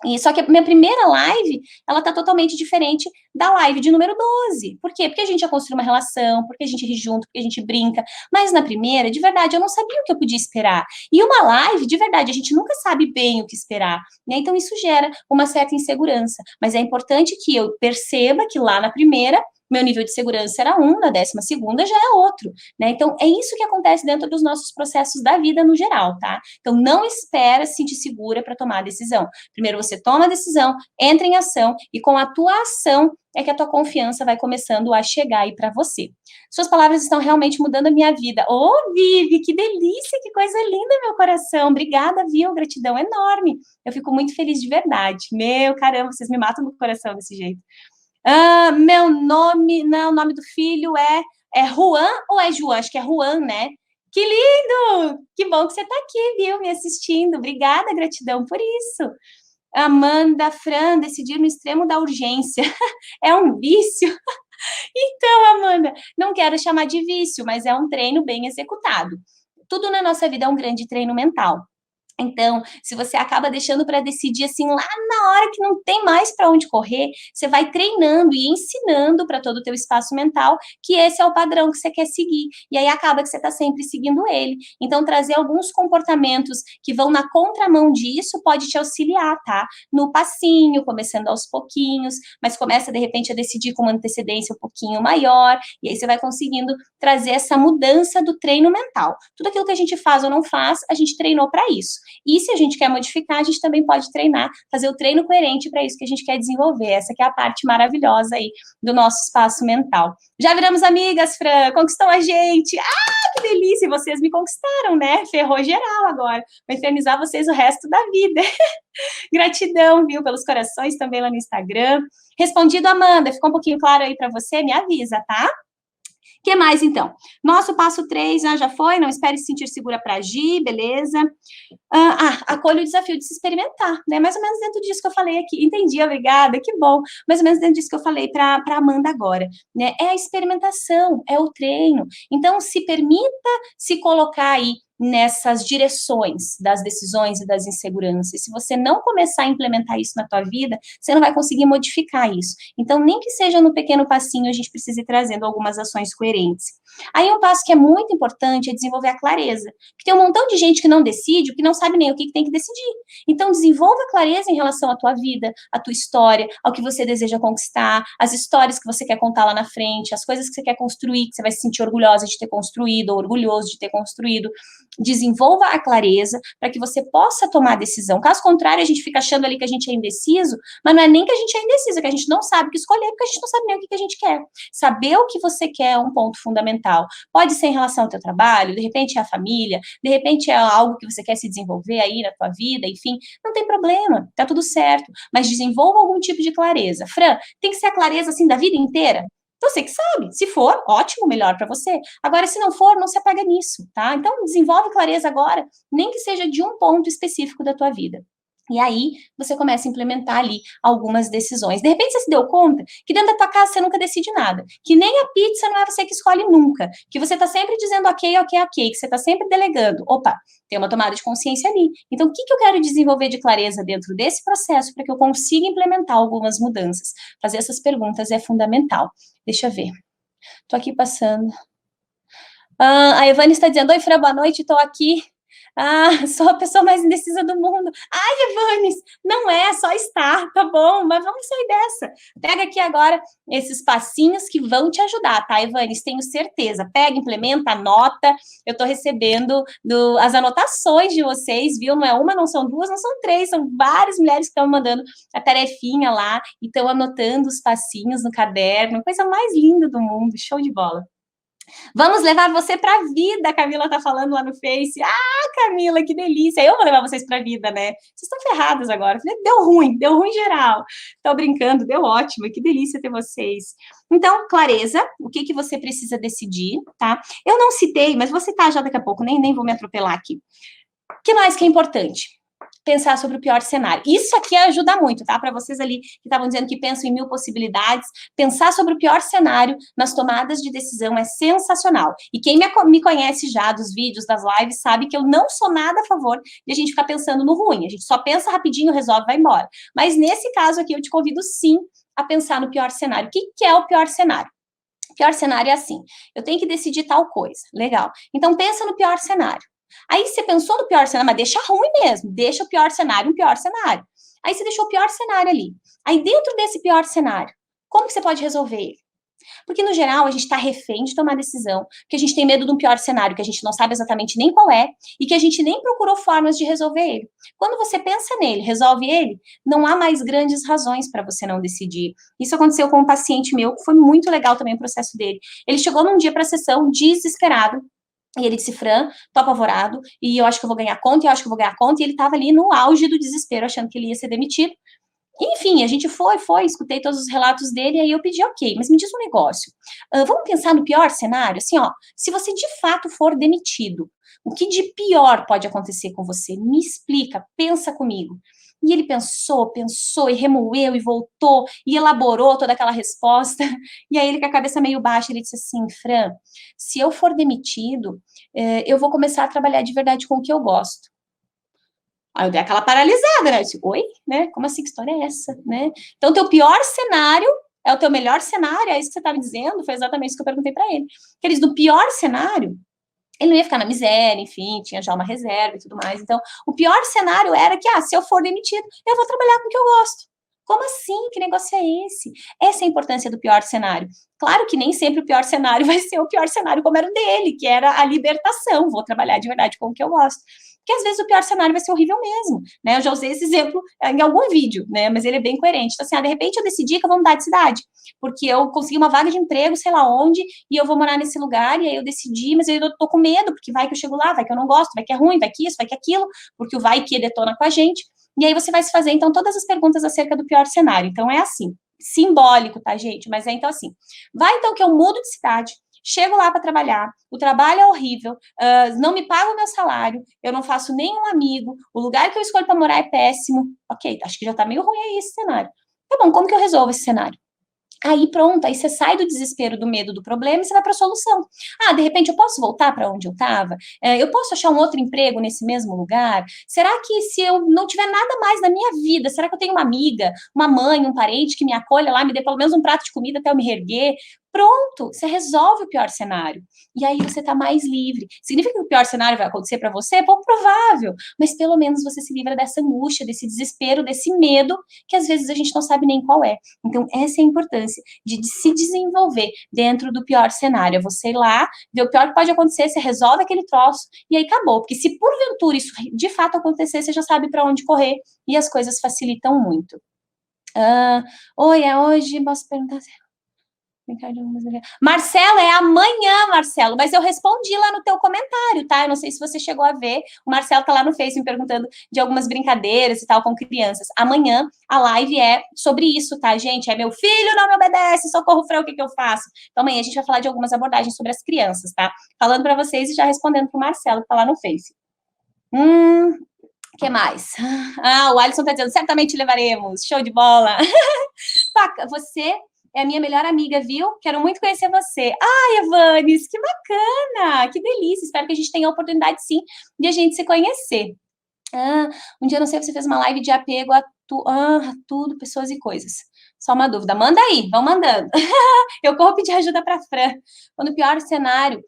E só que a minha primeira live, ela tá totalmente diferente da live de número 12. Por quê? Porque a gente já construiu uma relação, porque a gente ri junto, porque a gente brinca. Mas na primeira, de verdade, eu não sabia o que eu podia esperar. E uma live, de verdade, a gente nunca sabe bem o que esperar, né? Então isso gera uma certa insegurança. Mas é importante que eu perceba que lá na primeira, meu nível de segurança era 1, na 12ª já é outro, né? Então, é isso que acontece dentro dos nossos processos da vida no geral, tá? Então, não espera se sentir segura para tomar a decisão. Primeiro você toma a decisão, entra em ação, e com a tua ação é que a tua confiança vai começando a chegar aí para você. Suas palavras estão realmente mudando a minha vida. Ô, Vivi, que delícia, que coisa linda, meu coração. Obrigada, viu? Gratidão enorme. Eu fico muito feliz de verdade. Meu, caramba, vocês me matam no coração desse jeito. Meu nome, não, o nome do filho é Juan ou é João? Acho que é Juan, né? Que lindo! Que bom que você está aqui, viu, me assistindo. Obrigada, gratidão por isso. Amanda, Fran, decidir no extremo da urgência. É um vício? Então, Amanda, não quero chamar de vício, mas é um treino bem executado. Tudo na nossa vida é um grande treino mental. Então, se você acaba deixando para decidir assim lá na hora que não tem mais para onde correr, você vai treinando e ensinando para todo o teu espaço mental que esse é o padrão que você quer seguir. E aí acaba que você está sempre seguindo ele. Então, trazer alguns comportamentos que vão na contramão disso pode te auxiliar, tá? No passinho, começando aos pouquinhos, mas começa de repente a decidir com uma antecedência um pouquinho maior, e aí você vai conseguindo trazer essa mudança do treino mental. Tudo aquilo que a gente faz ou não faz, a gente treinou para isso. E se a gente quer modificar, a gente também pode treinar, fazer o treino coerente para isso que a gente quer desenvolver. Essa que é a parte maravilhosa aí do nosso espaço mental. Já viramos amigas, Fran, conquistou a gente. Que delícia! E vocês me conquistaram, né? Ferrou geral agora. Vou infernizar vocês o resto da vida. Gratidão, viu, pelos corações também lá no Instagram. Respondido, Amanda, ficou um pouquinho claro aí para você? Me avisa, tá? O que mais, então? Nosso passo 3 já foi, não espere se sentir segura para agir, beleza? Acolha o desafio de se experimentar, né? Mais ou menos dentro disso que eu falei aqui. Entendi, obrigada, que bom. Mais ou menos dentro disso que eu falei para Amanda agora, né? É a experimentação, é o treino. Então, se permita se colocar aí nessas direções das decisões e das inseguranças. Se você não começar a implementar isso na tua vida, você não vai conseguir modificar isso. Então, nem que seja no pequeno passinho, a gente precisa ir trazendo algumas ações coerentes. Aí um passo que é muito importante é desenvolver a clareza, porque tem um montão de gente que não decide, porque não sabe nem o que tem que decidir. Então, desenvolva a clareza em relação à tua vida, à tua história, ao que você deseja conquistar, as histórias que você quer contar lá na frente, as coisas que você quer construir, que você vai se sentir orgulhosa de ter construído, ou orgulhoso de ter construído. Desenvolva a clareza para que você possa tomar a decisão. Caso contrário, a gente fica achando ali que a gente é indeciso, mas não é nem que a gente é indeciso, é que a gente não sabe o que escolher, porque a gente não sabe nem o que a gente quer. Saber o que você quer é um ponto fundamental. Pode ser em relação ao teu trabalho, de repente é a família, de repente é algo que você quer se desenvolver aí na tua vida, enfim, não tem problema, tá tudo certo, mas desenvolva algum tipo de clareza. Fran, tem que ser a clareza assim da vida inteira? Você que sabe, se for, ótimo, melhor para você. Agora, se não for, não se apega nisso, tá? Então, desenvolve clareza agora, nem que seja de um ponto específico da tua vida. E aí, você começa a implementar ali algumas decisões. De repente, você se deu conta que dentro da tua casa você nunca decide nada, que nem a pizza não é você que escolhe nunca, que você está sempre dizendo ok, ok, ok, que você está sempre delegando. Opa, tem uma tomada de consciência ali. Então, o que eu quero desenvolver de clareza dentro desse processo para que eu consiga implementar algumas mudanças? Fazer essas perguntas é fundamental. Deixa eu ver. Estou aqui passando. A Evane está dizendo, oi, Fran, boa noite, estou aqui. Sou a pessoa mais indecisa do mundo. Ai, Evanes, não é, só estar, tá bom, mas vamos sair dessa. Pega aqui agora esses passinhos que vão te ajudar, tá, Evanes? Tenho certeza. Pega, implementa, anota. Eu tô recebendo as anotações de vocês, viu? Não é uma, não são duas, não são três, são várias mulheres que estão mandando a tarefinha lá e estão anotando os passinhos no caderno. Coisa mais linda do mundo, show de bola. Vamos levar você para a vida, a Camila tá falando lá no Face. Camila, que delícia. Eu vou levar vocês para a vida, né? Vocês estão ferradas agora. Deu ruim geral. Tô brincando, deu ótimo. Que delícia ter vocês. Então, clareza, o que você precisa decidir, tá? Eu não citei, mas vou citar já daqui a pouco, nem vou me atropelar aqui. O que mais que é importante? Pensar sobre o pior cenário. Isso aqui ajuda muito, tá? Para vocês ali que estavam dizendo que pensam em 1000 possibilidades, pensar sobre o pior cenário nas tomadas de decisão é sensacional. E quem me conhece já dos vídeos, das lives, sabe que eu não sou nada a favor de a gente ficar pensando no ruim. A gente só pensa rapidinho, resolve, vai embora. Mas nesse caso aqui, eu te convido sim a pensar no pior cenário. O que é o pior cenário? O pior cenário é assim, eu tenho que decidir tal coisa. Legal. Então, pensa no pior cenário. Aí você pensou no pior cenário, mas deixa ruim mesmo, deixa o pior cenário um pior cenário. Aí você deixou o pior cenário ali. Aí dentro desse pior cenário, como que você pode resolver ele? Porque no geral a gente está refém de tomar decisão, que a gente tem medo de um pior cenário, que a gente não sabe exatamente nem qual é, e que a gente nem procurou formas de resolver ele. Quando você pensa nele, resolve ele, não há mais grandes razões para você não decidir. Isso aconteceu com um paciente meu, que foi muito legal também o processo dele. Ele chegou num dia para a sessão desesperado, e ele disse, Fran, tô apavorado, e eu acho que eu vou ganhar conta, e eu acho que eu vou ganhar conta, e ele tava ali no auge do desespero, achando que ele ia ser demitido. Enfim, a gente foi, escutei todos os relatos dele, e aí eu pedi, ok, mas me diz um negócio, vamos pensar no pior cenário? Assim, ó, se você de fato for demitido, o que de pior pode acontecer com você? Me explica, pensa comigo. E ele pensou, e remoeu, e voltou, e elaborou toda aquela resposta. E aí ele com a cabeça meio baixa, ele disse assim, Fran, se eu for demitido, eu vou começar a trabalhar de verdade com o que eu gosto. Aí eu dei aquela paralisada, né? Eu disse, oi? Né? Como assim? Que história é essa? Né? Então, o teu pior cenário é o teu melhor cenário? É isso que você estava me dizendo? Foi exatamente isso que eu perguntei para ele. Que eles, do pior cenário, ele não ia ficar na miséria, enfim, tinha já uma reserva e tudo mais. Então, o pior cenário era que, se eu for demitido, eu vou trabalhar com o que eu gosto. Como assim? Que negócio é esse? Essa é a importância do pior cenário. Claro que nem sempre o pior cenário vai ser o pior cenário como era o dele, que era a libertação. Vou trabalhar de verdade com o que eu gosto. Porque às vezes o pior cenário vai ser horrível mesmo, né? Eu já usei esse exemplo em algum vídeo, né? Mas ele é bem coerente. Então, assim, de repente eu decidi que eu vou mudar de cidade, porque eu consegui uma vaga de emprego, sei lá onde, e eu vou morar nesse lugar, e aí eu decidi, mas eu tô com medo, porque vai que eu chego lá, vai que eu não gosto, vai que é ruim, vai que isso, vai que aquilo, porque o vai que detona com a gente. E aí você vai se fazer, então, todas as perguntas acerca do pior cenário. Então, é assim, simbólico, tá, gente? Mas é, então, assim, vai, então, que eu mudo de cidade, chego lá para trabalhar, o trabalho é horrível, não me paga o meu salário, eu não faço nenhum amigo, o lugar que eu escolho para morar é péssimo. Ok, acho que já tá meio ruim aí esse cenário. Tá bom, como que eu resolvo esse cenário? Aí pronto, aí você sai do desespero, do medo do problema e você vai para a solução. De repente eu posso voltar para onde eu estava? Eu posso achar um outro emprego nesse mesmo lugar? Será que se eu não tiver nada mais na minha vida, será que eu tenho uma amiga, uma mãe, um parente que me acolha lá, me dê pelo menos um prato de comida até eu me reerguer? Pronto, você resolve o pior cenário. E aí você está mais livre. Significa que o pior cenário vai acontecer para você? É pouco provável, mas pelo menos você se livra dessa angústia, desse desespero, desse medo, que às vezes a gente não sabe nem qual é. Então, essa é a importância de se desenvolver dentro do pior cenário. É você ir lá, ver o pior que pode acontecer, você resolve aquele troço e aí acabou. Porque se porventura isso de fato acontecer, você já sabe para onde correr e as coisas facilitam muito. Oi, é hoje? Posso perguntar? Marcelo, é amanhã, Marcelo, mas eu respondi lá no teu comentário, tá? Eu não sei se você chegou a ver, o Marcelo tá lá no Face me perguntando de algumas brincadeiras e tal com crianças. Amanhã a live é sobre isso, tá, gente? É meu filho não me obedece, socorro, Fran, o que eu faço? Então amanhã a gente vai falar de algumas abordagens sobre as crianças, tá? Falando para vocês e já respondendo pro Marcelo, que tá lá no Face. Que mais? O Alisson tá dizendo, certamente levaremos, show de bola. Paca, você é a minha melhor amiga, viu? Quero muito conhecer você. Ai, Evanes, que bacana, que delícia. Espero que a gente tenha a oportunidade, sim, de a gente se conhecer. Um dia, não sei, você fez uma live de apego a tudo, pessoas e coisas. Só uma dúvida. Manda aí, vão mandando. Eu corro pedir ajuda para Fran. Quando o pior cenário...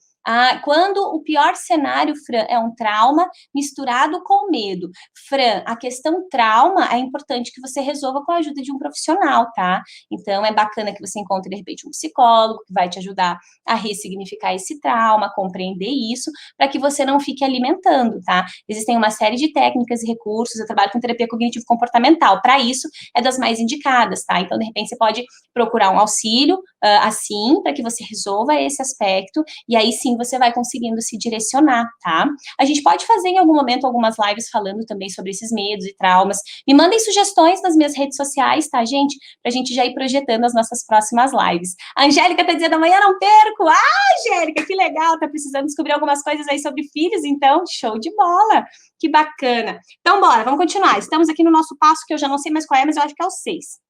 quando o pior cenário, Fran, é um trauma misturado com medo. Fran, a questão trauma é importante que você resolva com a ajuda de um profissional, tá? Então, é bacana que você encontre, de repente, um psicólogo que vai te ajudar a ressignificar esse trauma, compreender isso, para que você não fique alimentando, tá? Existem uma série de técnicas e recursos, eu trabalho com terapia cognitivo-comportamental, para isso é das mais indicadas, tá? Então, de repente, você pode procurar um auxílio, assim, para que você resolva esse aspecto, e aí sim você vai conseguindo se direcionar, tá? A gente pode fazer em algum momento algumas lives falando também sobre esses medos e traumas. Me mandem sugestões nas minhas redes sociais, tá, gente? Pra gente já ir projetando as nossas próximas lives. A Angélica tá dizendo, amanhã não perco. Angélica, que legal, tá precisando descobrir algumas coisas aí sobre filhos, então, show de bola. Que bacana. Então, bora, vamos continuar. Estamos aqui no nosso passo, que eu já não sei mais qual é, mas eu acho que é o 6.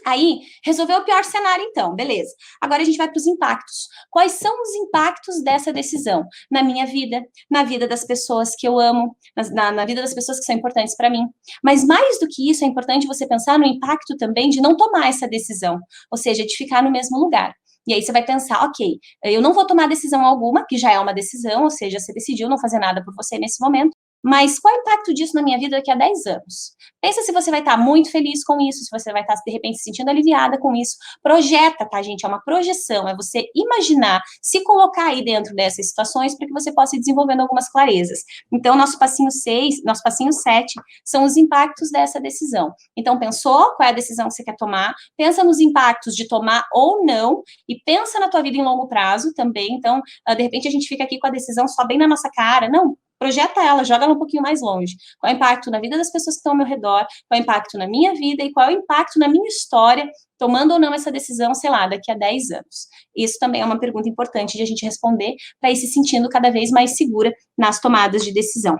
Aí, resolveu o pior cenário, então, beleza. Agora a gente vai para os impactos. Quais são os impactos dessa decisão na minha vida, na vida das pessoas que eu amo, na vida das pessoas que são importantes para mim? Mas mais do que isso, é importante você pensar no impacto também de não tomar essa decisão, ou seja, de ficar no mesmo lugar. E aí você vai pensar, ok, eu não vou tomar decisão alguma, que já é uma decisão, ou seja, você decidiu não fazer nada por você nesse momento, mas qual é o impacto disso na minha vida daqui a 10 anos? Pensa se você vai estar muito feliz com isso, se você vai estar, de repente, se sentindo aliviada com isso. Projeta, tá, gente? É uma projeção, é você imaginar, se colocar aí dentro dessas situações para que você possa ir desenvolvendo algumas clarezas. Então, nosso passinho 6, nosso passinho 7 são os impactos dessa decisão. Então, pensou qual é a decisão que você quer tomar? Pensa nos impactos de tomar ou não e pensa na tua vida em longo prazo também. Então, de repente, a gente fica aqui com a decisão só bem na nossa cara. Não, projeta ela, joga ela um pouquinho mais longe. Qual é o impacto na vida das pessoas que estão ao meu redor, qual é o impacto na minha vida e qual é o impacto na minha história, tomando ou não essa decisão, sei lá, daqui a 10 anos. Isso também é uma pergunta importante de a gente responder para ir se sentindo cada vez mais segura nas tomadas de decisão.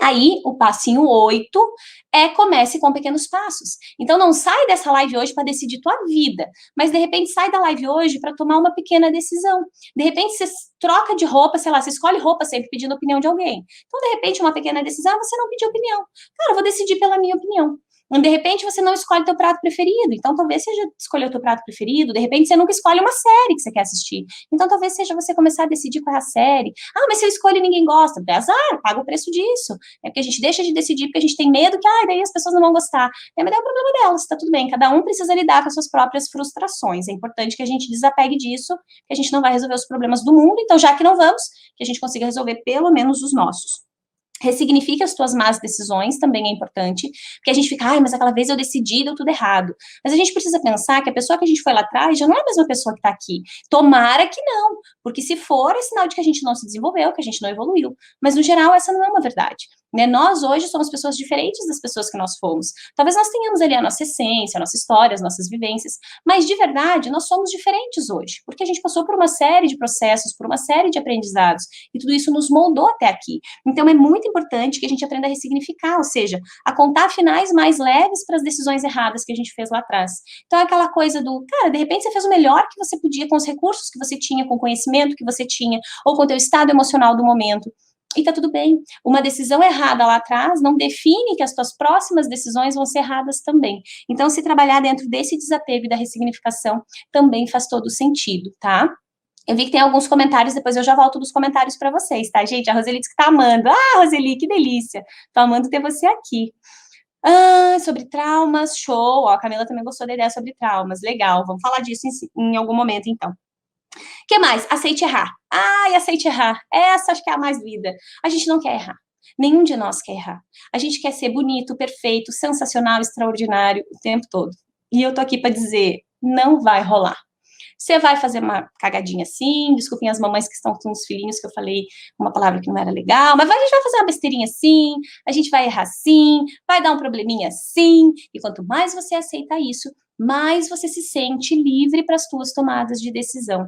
Aí, o passinho 8 é comece com pequenos passos. Então, não sai dessa live hoje para decidir tua vida, mas, de repente, sai da live hoje para tomar uma pequena decisão. De repente, você troca de roupa, sei lá, você escolhe roupa sempre pedindo a opinião de alguém. Então, de repente, uma pequena decisão, você não pediu opinião. Cara, eu vou decidir pela minha opinião. De repente, você não escolhe teu prato preferido. Então, talvez seja escolher o teu prato preferido. De repente, você nunca escolhe uma série que você quer assistir. Então, talvez seja você começar a decidir qual é a série. Mas se eu escolho e ninguém gosta, é azar, paga o preço disso. É porque a gente deixa de decidir porque a gente tem medo que, daí as pessoas não vão gostar. Mas daí é o problema delas, tá tudo bem. Cada um precisa lidar com as suas próprias frustrações. É importante que a gente desapegue disso, que a gente não vai resolver os problemas do mundo. Então, já que não vamos, que a gente consiga resolver pelo menos os nossos. Ressignifique as tuas más decisões, também é importante, porque a gente fica, mas aquela vez eu decidi, deu tudo errado. Mas a gente precisa pensar que a pessoa que a gente foi lá atrás já não é a mesma pessoa que está aqui. Tomara que não, porque se for, é sinal de que a gente não se desenvolveu, que a gente não evoluiu. Mas, no geral, essa não é uma verdade. Né? Nós, hoje, somos pessoas diferentes das pessoas que nós fomos. Talvez nós tenhamos ali a nossa essência, a nossa história, as nossas vivências, mas, de verdade, nós somos diferentes hoje, porque a gente passou por uma série de processos, por uma série de aprendizados, e tudo isso nos moldou até aqui. Então, é muito importante que a gente aprenda a ressignificar, ou seja, a contar finais mais leves para as decisões erradas que a gente fez lá atrás. Então, é aquela coisa do, cara, de repente você fez o melhor que você podia com os recursos que você tinha, com o conhecimento que você tinha, ou com o teu estado emocional do momento. E tá tudo bem. Uma decisão errada lá atrás não define que as tuas próximas decisões vão ser erradas também. Então, se trabalhar dentro desse desapego e da ressignificação também faz todo sentido, tá? Eu vi que tem alguns comentários, depois eu já volto dos comentários para vocês, tá, gente? A Roseli disse que tá amando. Ah, Roseli, que delícia. Tô amando ter você aqui. Sobre traumas, show. Ó, a Camila também gostou da ideia sobre traumas. Legal, vamos falar disso em algum momento, então. O que mais? Aceite errar. Ai, aceite errar. Essa acho que é a mais lida. A gente não quer errar. Nenhum de nós quer errar. A gente quer ser bonito, perfeito, sensacional, extraordinário o tempo todo. E eu tô aqui para dizer, não vai rolar. Você vai fazer uma cagadinha assim, desculpem as mamães que estão com os filhinhos, que eu falei uma palavra que não era legal, mas a gente vai fazer uma besteirinha assim, a gente vai errar sim, vai dar um probleminha sim, e quanto mais você aceita isso, mais você se sente livre para as suas tomadas de decisão.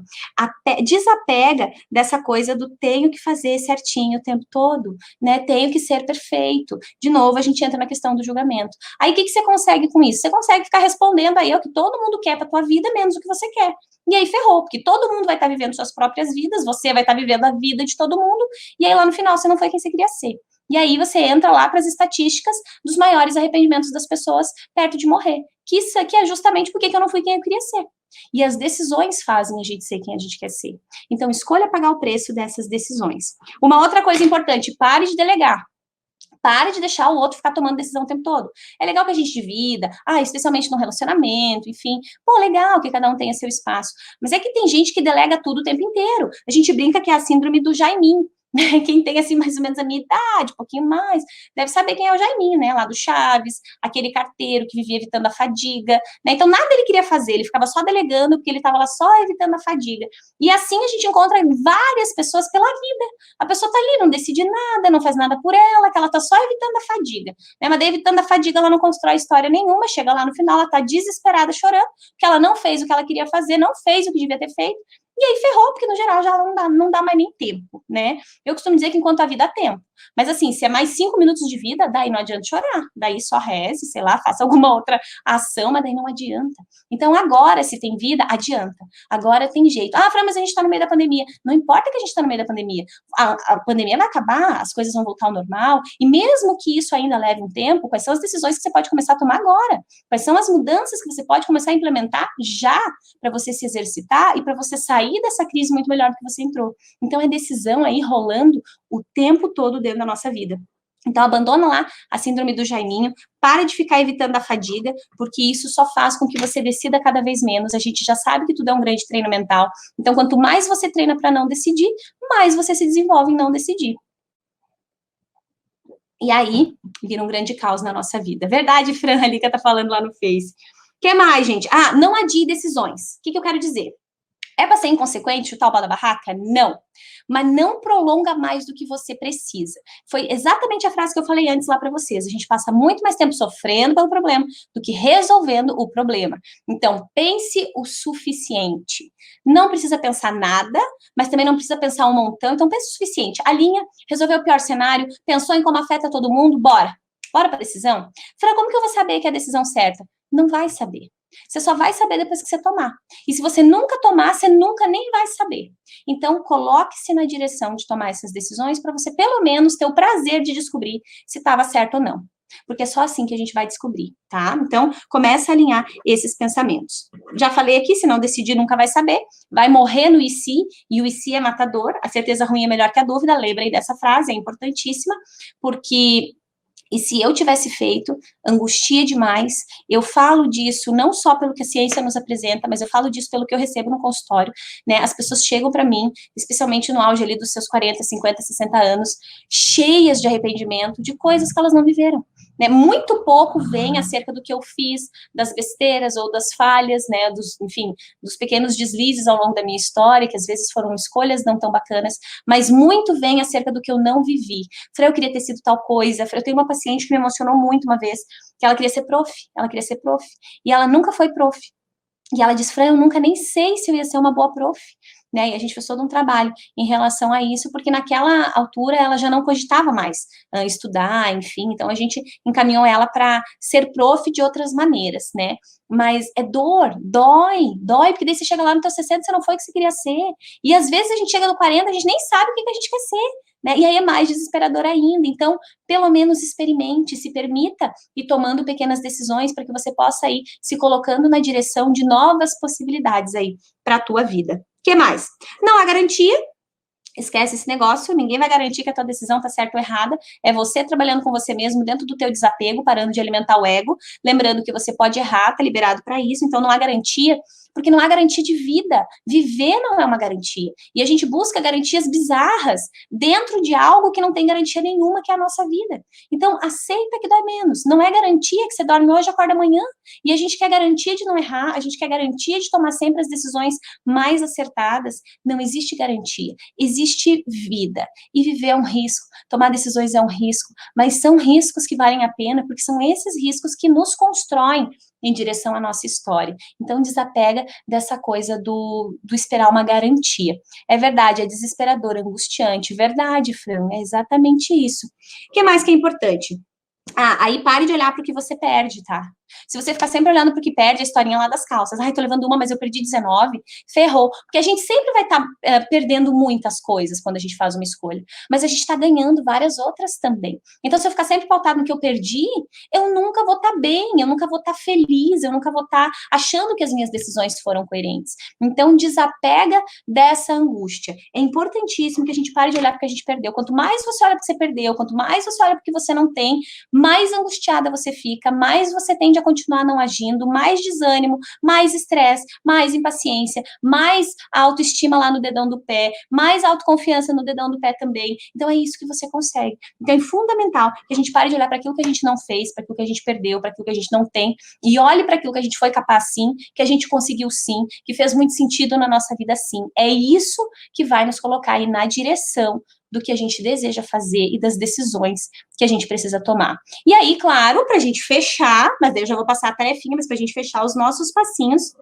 Desapega dessa coisa do tenho que fazer certinho o tempo todo, né? Tenho que ser perfeito. De novo, a gente entra na questão do julgamento. Aí, o que você consegue com isso? Você consegue ficar respondendo aí o que todo mundo quer para tua vida, menos o que você quer. E aí ferrou, porque todo mundo vai estar vivendo suas próprias vidas, você vai estar vivendo a vida de todo mundo, e aí lá no final você não foi quem você queria ser. E aí você entra lá para as estatísticas dos maiores arrependimentos das pessoas perto de morrer. Que isso aqui é justamente porque eu não fui quem eu queria ser. E as decisões fazem a gente ser quem a gente quer ser. Então, escolha pagar o preço dessas decisões. Uma outra coisa importante, pare de delegar. Pare de deixar o outro ficar tomando decisão o tempo todo. É legal que a gente divida, especialmente no relacionamento, enfim. Pô, legal que cada um tenha seu espaço. Mas é que tem gente que delega tudo o tempo inteiro. A gente brinca que é a síndrome do Jaiminho. Quem tem, assim, mais ou menos a minha idade, um pouquinho mais, deve saber quem é o Jaiminho, né, lá do Chaves, aquele carteiro que vivia evitando a fadiga, né, então nada ele queria fazer, ele ficava só delegando, porque ele estava lá só evitando a fadiga, e assim a gente encontra várias pessoas pela vida, a pessoa tá ali, não decide nada, não faz nada por ela, que ela tá só evitando a fadiga, né, mas daí evitando a fadiga ela não constrói história nenhuma, chega lá no final, ela tá desesperada, chorando, porque ela não fez o que ela queria fazer, não fez o que devia ter feito, e aí ferrou, porque no geral já não dá mais nem tempo, né? Eu costumo dizer que enquanto a vida há tempo. Mas assim, se é mais 5 minutos de vida, daí não adianta chorar. Daí só reze, sei lá, faça alguma outra ação, mas daí não adianta. Então agora, se tem vida, adianta. Agora tem jeito. Ah, Fran, mas a gente tá no meio da pandemia. Não importa que a gente tá no meio da pandemia. A pandemia vai acabar, as coisas vão voltar ao normal. E mesmo que isso ainda leve um tempo, quais são as decisões que você pode começar a tomar agora? Quais são as mudanças que você pode começar a implementar já para você se exercitar e para você sair dessa crise muito melhor do que você entrou. Então, é decisão aí rolando o tempo todo dentro da nossa vida. Então, abandona lá a síndrome do Jaiminho, para de ficar evitando a fadiga, porque isso só faz com que você decida cada vez menos. A gente já sabe que tudo é um grande treino mental. Então, quanto mais você treina para não decidir, mais você se desenvolve em não decidir. E aí, vira um grande caos na nossa vida. Verdade, Fran, ali que tá falando lá no Face. O que mais, gente? Não adie decisões. O que eu quero dizer? É para ser inconsequente, chutar o pau da barraca? Não. Mas não prolonga mais do que você precisa. Foi exatamente a frase que eu falei antes lá para vocês. A gente passa muito mais tempo sofrendo pelo problema do que resolvendo o problema. Então, pense o suficiente. Não precisa pensar nada, mas também não precisa pensar um montão. Então, pense o suficiente. Alinha, resolveu o pior cenário, pensou em como afeta todo mundo, bora. Bora para a decisão? Fran, como que eu vou saber que é a decisão certa? Não vai saber. Você só vai saber depois que você tomar. E se você nunca tomar, você nunca nem vai saber. Então, coloque-se na direção de tomar essas decisões para você, pelo menos, ter o prazer de descobrir se estava certo ou não. Porque é só assim que a gente vai descobrir, tá? Então, começa a alinhar esses pensamentos. Já falei aqui, se não decidir, nunca vai saber. Vai morrer no e o IC é matador. A certeza ruim é melhor que a dúvida. Lembra aí dessa frase, é importantíssima, porque... E se eu tivesse feito, angustia demais. Eu falo disso não só pelo que a ciência nos apresenta, mas eu falo disso pelo que eu recebo no consultório, né? As pessoas chegam para mim, especialmente no auge ali dos seus 40, 50, 60 anos, cheias de arrependimento de coisas que elas não viveram, né? Muito pouco vem acerca do que eu fiz, das besteiras ou das falhas, né? Enfim, dos pequenos deslizes ao longo da minha história, que às vezes foram escolhas não tão bacanas, mas muito vem acerca do que eu não vivi. Falei, eu queria ter sido tal coisa. Eu tenho uma paciente que me emocionou muito uma vez, que ela queria ser prof, e ela nunca foi prof. E ela disse, Fran, eu nunca nem sei se eu ia ser uma boa prof, né, e a gente fez todo um trabalho em relação a isso, porque naquela altura ela já não cogitava mais estudar, enfim, então a gente encaminhou ela para ser prof de outras maneiras, né, mas é dói, porque daí você chega lá no teu 60, você não foi o que você queria ser, e às vezes a gente chega no 40, a gente nem sabe o que a gente quer ser, né? E aí é mais desesperador ainda. Então, pelo menos experimente, se permita ir tomando pequenas decisões para que você possa ir se colocando na direção de novas possibilidades aí para a tua vida. O que mais? Não há garantia. Esquece esse negócio, ninguém vai garantir que a tua decisão tá certa ou errada, é você trabalhando com você mesmo dentro do teu desapego, parando de alimentar o ego, lembrando que você pode errar, tá liberado para isso, então não há garantia, porque não há garantia de vida, viver não é uma garantia, e a gente busca garantias bizarras dentro de algo que não tem garantia nenhuma, que é a nossa vida, então aceita que dói menos, não é garantia que você dorme hoje e acorda amanhã, e a gente quer garantia de não errar, a gente quer garantia de tomar sempre as decisões mais acertadas, não existe garantia, existe vida, e viver é um risco, tomar decisões é um risco, mas são riscos que valem a pena, porque são esses riscos que nos constroem em direção à nossa história. Então, desapega dessa coisa do esperar uma garantia. É verdade, é desesperador, angustiante, verdade, Fran, é exatamente isso. O que mais que é importante? Aí pare de olhar para o que você perde, tá? Se você ficar sempre olhando para o que perde, a historinha lá das calças. Ai, tô levando uma, mas eu perdi 19. Ferrou. Porque a gente sempre vai estar perdendo muitas coisas quando a gente faz uma escolha. Mas a gente está ganhando várias outras também. Então, se eu ficar sempre pautado no que eu perdi, eu nunca vou estar bem, eu nunca vou estar feliz, eu nunca vou estar achando que as minhas decisões foram coerentes. Então, desapega dessa angústia. É importantíssimo que a gente pare de olhar para o que a gente perdeu. Quanto mais você olha para o que você perdeu, quanto mais você olha para o que você não tem, mais angustiada você fica, mais você tende a continuar não agindo, mais desânimo, mais estresse, mais impaciência, mais autoestima lá no dedão do pé, mais autoconfiança no dedão do pé também. Então é isso que você consegue. Então é fundamental que a gente pare de olhar para aquilo que a gente não fez, para aquilo que a gente perdeu, para aquilo que a gente não tem, e olhe para aquilo que a gente foi capaz sim, que a gente conseguiu sim, que fez muito sentido na nossa vida sim. É isso que vai nos colocar aí na direção do que a gente deseja fazer e das decisões que a gente precisa tomar. E aí, claro, para a gente fechar, mas daí eu já vou passar a tarefinha, mas para a gente fechar os nossos passinhos,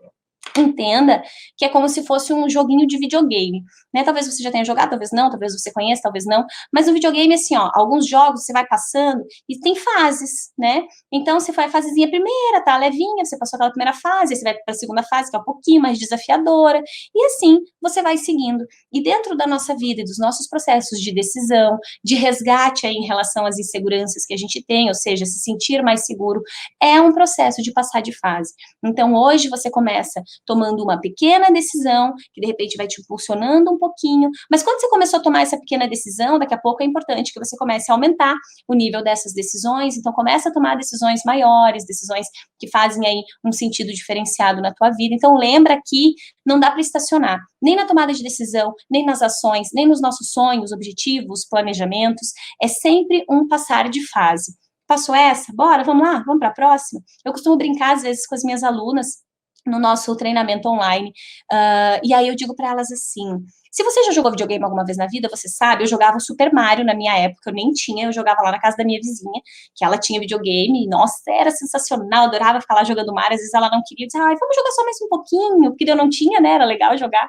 entenda que é como se fosse um joguinho de videogame, né? Talvez você já tenha jogado, talvez não, talvez você conheça, talvez não, mas no videogame, assim, ó, alguns jogos você vai passando e tem fases, né? Então, você foi a fasezinha primeira, tá levinha, você passou aquela primeira fase, aí você vai para a segunda fase, que é um pouquinho mais desafiadora, e assim você vai seguindo. E dentro da nossa vida e dos nossos processos de decisão, de resgate aí em relação às inseguranças que a gente tem, ou seja, se sentir mais seguro, é um processo de passar de fase. Então, hoje você começa tomando uma pequena decisão, que de repente vai te impulsionando um pouquinho, mas quando você começou a tomar essa pequena decisão, daqui a pouco é importante que você comece a aumentar o nível dessas decisões, então começa a tomar decisões maiores, decisões que fazem aí um sentido diferenciado na tua vida. Então lembra que não dá para estacionar, nem na tomada de decisão, nem nas ações, nem nos nossos sonhos, objetivos, planejamentos, é sempre um passar de fase. Passou essa? Bora, vamos lá, vamos para a próxima? Eu costumo brincar às vezes com as minhas alunas, no nosso treinamento online, e aí eu digo para elas assim, se você já jogou videogame alguma vez na vida, você sabe, eu jogava Super Mario na minha época, eu nem tinha, eu jogava lá na casa da minha vizinha, que ela tinha videogame, e, nossa, era sensacional, adorava ficar lá jogando Mario, às vezes ela não queria, dizia, ai, vamos jogar só mais um pouquinho, porque eu não tinha, né, era legal jogar,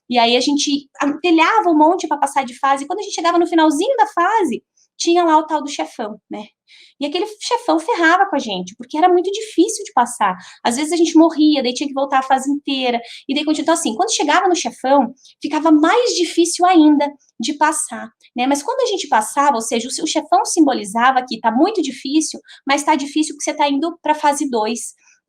e aí a gente telhava um monte para passar de fase, e quando a gente chegava no finalzinho da fase, tinha lá o tal do chefão, né? E aquele chefão ferrava com a gente, porque era muito difícil de passar. Às vezes a gente morria, daí tinha que voltar a fase inteira, e daí continuava assim. Quando chegava no chefão, ficava mais difícil ainda de passar, né? Mas quando a gente passava, ou seja, o chefão simbolizava que tá muito difícil, mas tá difícil porque você tá indo para fase 2.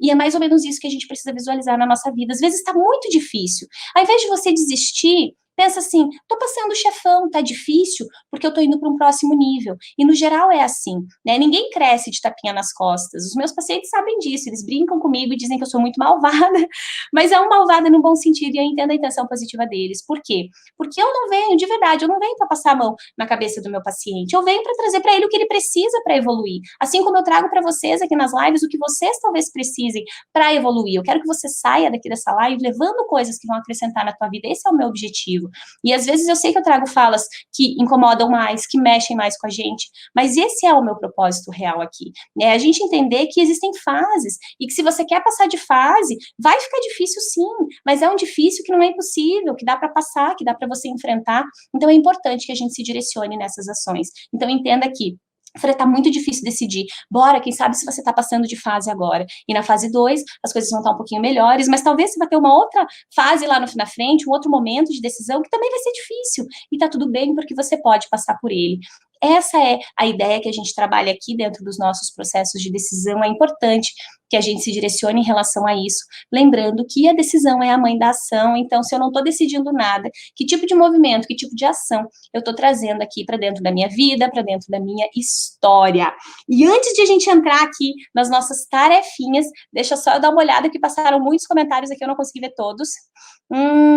E é mais ou menos isso que a gente precisa visualizar na nossa vida. Às vezes está muito difícil. Ao invés de você desistir, pensa assim, tô passando o chefão, tá difícil, porque eu tô indo para um próximo nível. E no geral é assim, né? Ninguém cresce de tapinha nas costas. Os meus pacientes sabem disso, eles brincam comigo e dizem que eu sou muito malvada, mas é um malvada no bom sentido e eu entendo a intenção positiva deles. Por quê? Porque eu não venho, de verdade, eu não venho para passar a mão na cabeça do meu paciente, eu venho para trazer para ele o que ele precisa para evoluir. Assim como eu trago para vocês aqui nas lives o que vocês talvez precisem para evoluir. Eu quero que você saia daqui dessa live levando coisas que vão acrescentar na tua vida. Esse é o meu objetivo. E às vezes eu sei que eu trago falas que incomodam mais, que mexem mais com a gente, mas esse é o meu propósito real aqui, né? A gente entender que existem fases e que se você quer passar de fase, vai ficar difícil sim, mas é um difícil que não é impossível, que dá para passar, que dá para você enfrentar. Então é importante que a gente se direcione nessas ações. Então entenda que Fran, tá muito difícil decidir. Bora, quem sabe se você tá passando de fase agora. E na fase 2, as coisas vão estar um pouquinho melhores, mas talvez você vai ter uma outra fase lá na frente, um outro momento de decisão que também vai ser difícil. E tá tudo bem, porque você pode passar por ele. Essa é a ideia que a gente trabalha aqui dentro dos nossos processos de decisão. É importante que a gente se direcione em relação a isso, lembrando que a decisão é a mãe da ação. Então, se eu não estou decidindo nada, que tipo de movimento, que tipo de ação eu estou trazendo aqui para dentro da minha vida, para dentro da minha história. E antes de a gente entrar aqui nas nossas tarefinhas, deixa só eu dar uma olhada, que passaram muitos comentários aqui, eu não consegui ver todos.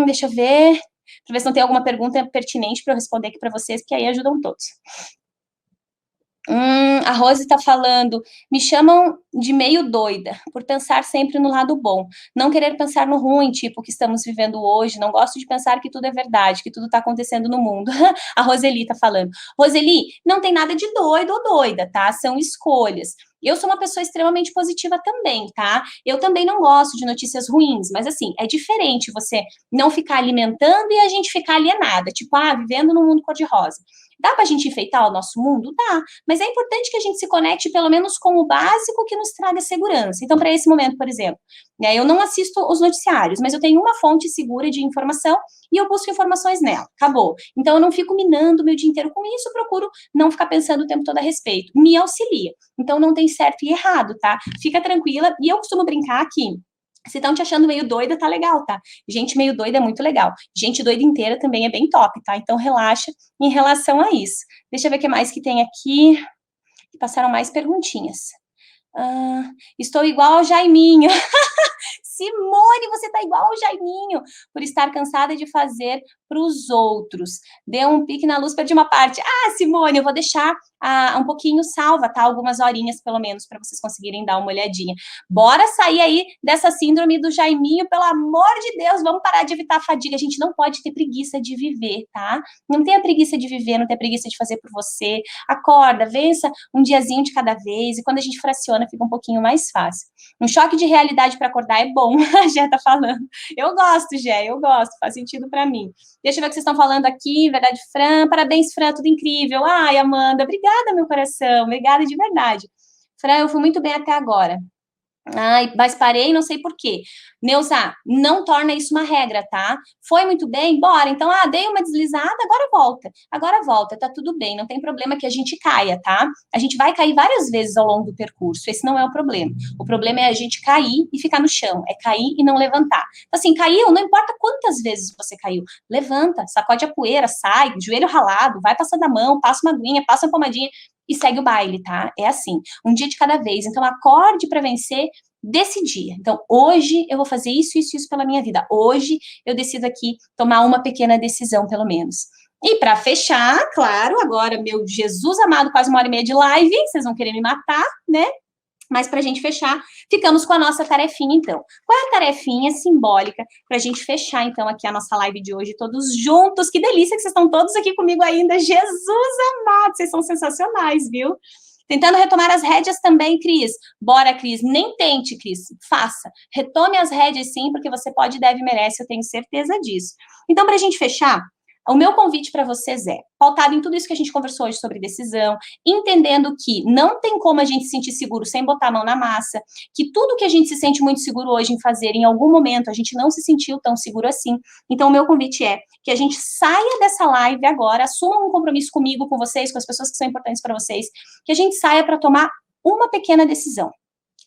Deixa eu ver, para ver se não tem alguma pergunta pertinente para eu responder aqui para vocês, que aí ajudam todos. A Rose está falando, me chamam de meio doida, por pensar sempre no lado bom, não querer pensar no ruim, tipo, o que estamos vivendo hoje, não gosto de pensar que tudo é verdade, que tudo está acontecendo no mundo. A Roseli está falando. Roseli, não tem nada de doido ou doida, tá? São escolhas. Eu sou uma pessoa extremamente positiva também, tá? Eu também não gosto de notícias ruins, mas assim, é diferente você não ficar alimentando e a gente ficar alienada, tipo, vivendo num mundo cor-de-rosa. Dá pra gente enfeitar o nosso mundo? Dá, mas é importante que a gente se conecte pelo menos com o básico que nos traga segurança. Então, para esse momento, por exemplo, né, eu não assisto os noticiários, mas eu tenho uma fonte segura de informação e eu busco informações nela. Acabou. Então, eu não fico minando o meu dia inteiro com isso, procuro não ficar pensando o tempo todo a respeito. Me auxilia. Então, não tem certo e errado, tá? Fica tranquila. E eu costumo brincar aqui. Se estão te achando meio doida, tá legal, tá? Gente meio doida é muito legal. Gente doida inteira também é bem top, tá? Então, relaxa em relação a isso. Deixa eu ver o que mais que tem aqui. Passaram mais perguntinhas. Estou igual ao Jaiminho. Simone, você tá igual ao Jaiminho, por estar cansada de fazer para os outros. Dê um pique na luz, perdi uma parte. Simone, eu vou deixar um pouquinho salva, tá? Algumas horinhas, pelo menos, para vocês conseguirem dar uma olhadinha. Bora sair aí dessa síndrome do Jaiminho, pelo amor de Deus, vamos parar de evitar a fadiga. A gente não pode ter preguiça de viver, tá? Não tenha preguiça de viver, não tenha preguiça de fazer por você. Acorda, vença um diazinho de cada vez, e quando a gente fraciona, fica um pouquinho mais fácil. Um choque de realidade para acordar é bom, a Gé tá falando. Eu gosto, Gé, eu gosto, faz sentido para mim. Deixa eu ver o que vocês estão falando aqui, verdade, Fran, parabéns, Fran, tudo incrível. Ai, Amanda, obrigada, meu coração, obrigada de verdade. Fran, eu fui muito bem até agora. Mas parei, não sei por quê. Neuza, não torna isso uma regra, tá? Foi muito bem? Bora. Então, dei uma deslizada, agora volta. Agora volta, tá tudo bem, não tem problema que a gente caia, tá? A gente vai cair várias vezes ao longo do percurso, esse não é o problema. O problema é a gente cair e ficar no chão, é cair e não levantar. Então, assim, caiu, não importa quantas vezes você caiu, levanta, sacode a poeira, sai, joelho ralado, vai passando a mão, passa uma aguinha, passa uma pomadinha, e segue o baile, tá? É assim, um dia de cada vez. Então, acorde para vencer desse dia. Então, hoje eu vou fazer isso, isso, isso pela minha vida. Hoje eu decido aqui tomar uma pequena decisão, pelo menos. E para fechar, claro, agora, meu Jesus amado, quase 1h30 de live, vocês vão querer me matar, né? Mas para a gente fechar, ficamos com a nossa tarefinha, então. Qual é a tarefinha simbólica para a gente fechar, então, aqui a nossa live de hoje, todos juntos? Que delícia que vocês estão todos aqui comigo ainda. Jesus amado, vocês são sensacionais, viu? Tentando retomar as rédeas também, Cris. Bora, Cris. Nem tente, Cris. Faça. Retome as rédeas, sim, porque você pode, deve, merece. Eu tenho certeza disso. Então, para a gente fechar, o meu convite para vocês é, pautado em tudo isso que a gente conversou hoje sobre decisão, entendendo que não tem como a gente se sentir seguro sem botar a mão na massa, que tudo que a gente se sente muito seguro hoje em fazer, em algum momento, a gente não se sentiu tão seguro assim. Então, o meu convite é que a gente saia dessa live agora, assuma um compromisso comigo, com vocês, com as pessoas que são importantes para vocês, que a gente saia para tomar uma pequena decisão.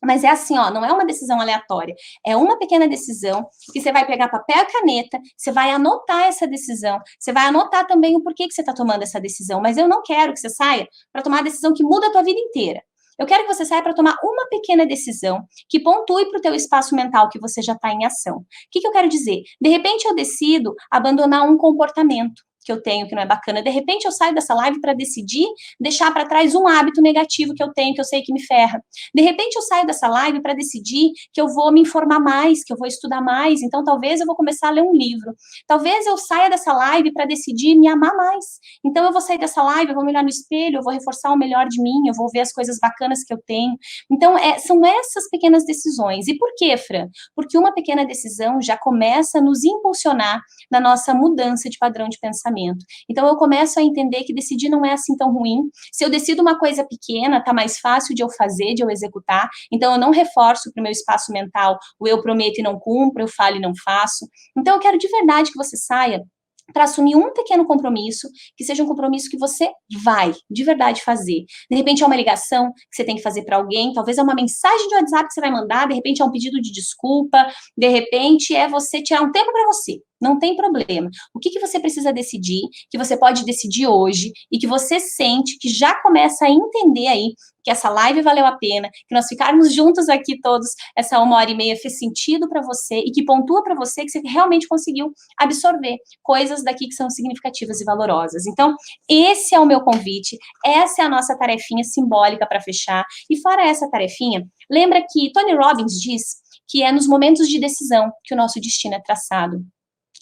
Mas é assim, não é uma decisão aleatória, é uma pequena decisão que você vai pegar papel e caneta, você vai anotar essa decisão, você vai anotar também o porquê que você está tomando essa decisão, mas eu não quero que você saia para tomar a decisão que muda a tua vida inteira. Eu quero que você saia para tomar uma pequena decisão que pontue para o teu espaço mental que você já está em ação. O que eu quero dizer? De repente eu decido abandonar um comportamento que eu tenho que não é bacana. De repente eu saio dessa live para decidir deixar para trás um hábito negativo que eu tenho, que eu sei que me ferra. De repente eu saio dessa live para decidir que eu vou me informar mais, que eu vou estudar mais, então talvez eu vou começar a ler um livro. Talvez eu saia dessa live para decidir me amar mais. Então eu vou sair dessa live, eu vou me olhar no espelho, eu vou reforçar o melhor de mim, eu vou ver as coisas bacanas que eu tenho. Então são essas pequenas decisões. E por quê, Fran? Porque uma pequena decisão já começa a nos impulsionar na nossa mudança de padrão de pensamento. pensamento. Então, eu começo a entender que decidir não é assim tão ruim. Se eu decido uma coisa pequena, tá mais fácil de eu fazer, de eu executar. Então, eu não reforço para o meu espaço mental o eu prometo e não cumpro, eu falo e não faço. Então, eu quero de verdade que você saia para assumir um pequeno compromisso, que seja um compromisso que você vai, de verdade, fazer. De repente é uma ligação que você tem que fazer para alguém, talvez é uma mensagem de WhatsApp que você vai mandar, de repente é um pedido de desculpa, de repente é você tirar um tempo para você. Não tem problema. O que você precisa decidir, que você pode decidir hoje, e que você sente que já começa a entender aí que essa live valeu a pena, que nós ficarmos juntos aqui todos, essa 1h30 fez sentido para você, e que pontua para você que você realmente conseguiu absorver coisas daqui que são significativas e valorosas. Então, esse é o meu convite, essa é a nossa tarefinha simbólica para fechar. E fora essa tarefinha, lembra que Tony Robbins diz que é nos momentos de decisão que o nosso destino é traçado.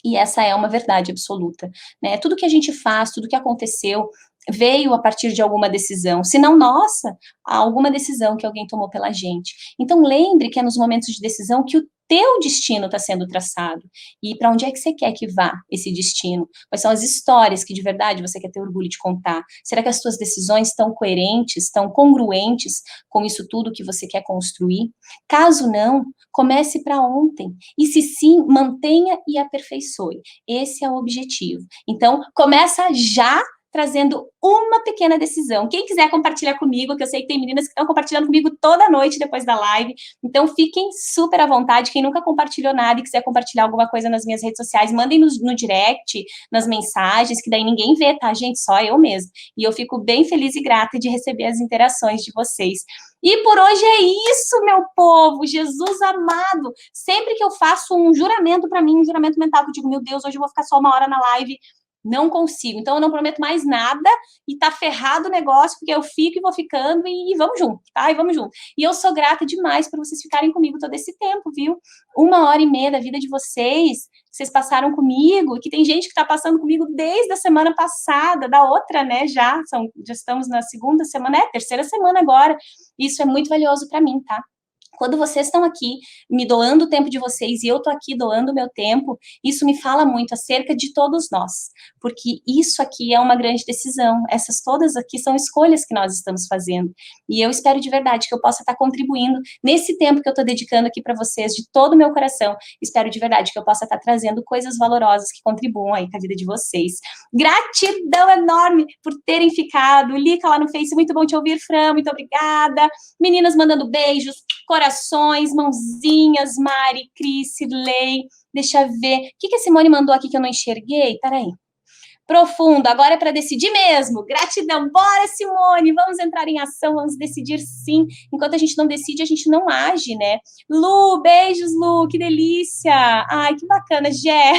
E essa é uma verdade absoluta, né? Tudo que a gente faz, tudo que aconteceu, veio a partir de alguma decisão, se não nossa, alguma decisão que alguém tomou pela gente. Então lembre que é nos momentos de decisão que o teu destino está sendo traçado. E para onde é que você quer que vá esse destino? Quais são as histórias que de verdade você quer ter orgulho de contar? Será que as suas decisões estão coerentes, estão congruentes com isso tudo que você quer construir? Caso não, comece para ontem. E se sim, mantenha e aperfeiçoe. Esse é o objetivo. Então, começa já trazendo uma pequena decisão. Quem quiser compartilhar comigo, que eu sei que tem meninas que estão compartilhando comigo toda noite depois da live, então fiquem super à vontade. Quem nunca compartilhou nada e quiser compartilhar alguma coisa nas minhas redes sociais, mandem no direct, nas mensagens, que daí ninguém vê, tá, gente? Só eu mesmo. E eu fico bem feliz e grata de receber as interações de vocês. E por hoje é isso, meu povo, Jesus amado. Sempre que eu faço um juramento para mim, um juramento mental, que eu digo, meu Deus, hoje eu vou ficar só 1 hora na live, não consigo. Então, eu não prometo mais nada e tá ferrado o negócio, porque eu fico e vou ficando e vamos junto, tá? E vamos junto. E eu sou grata demais por vocês ficarem comigo todo esse tempo, viu? 1h30 da vida de vocês, que vocês passaram comigo, que tem gente que tá passando comigo desde a semana passada, da outra, né, já estamos na segunda semana, terceira semana agora. Isso é muito valioso para mim, tá? Quando vocês estão aqui me doando o tempo de vocês e eu tô aqui doando o meu tempo, isso me fala muito acerca de todos nós, porque isso aqui é uma grande decisão, essas todas aqui são escolhas que nós estamos fazendo, e eu espero de verdade que eu possa estar contribuindo nesse tempo que eu tô dedicando aqui para vocês, de todo o meu coração, espero de verdade que eu possa estar trazendo coisas valorosas que contribuam aí com a vida de vocês. Gratidão enorme por terem ficado, Lica lá no Face, muito bom te ouvir, Fran, muito obrigada, meninas mandando beijos, corações, mãozinhas, Mari, Cris, Cirlei, deixa eu ver, o que a Simone mandou aqui que eu não enxerguei? Peraí. Profundo, agora é para decidir mesmo. Gratidão, bora, Simone, vamos entrar em ação, vamos decidir sim. Enquanto a gente não decide, a gente não age, né? Lu, beijos, Lu, que delícia. Ai, que bacana, Gé.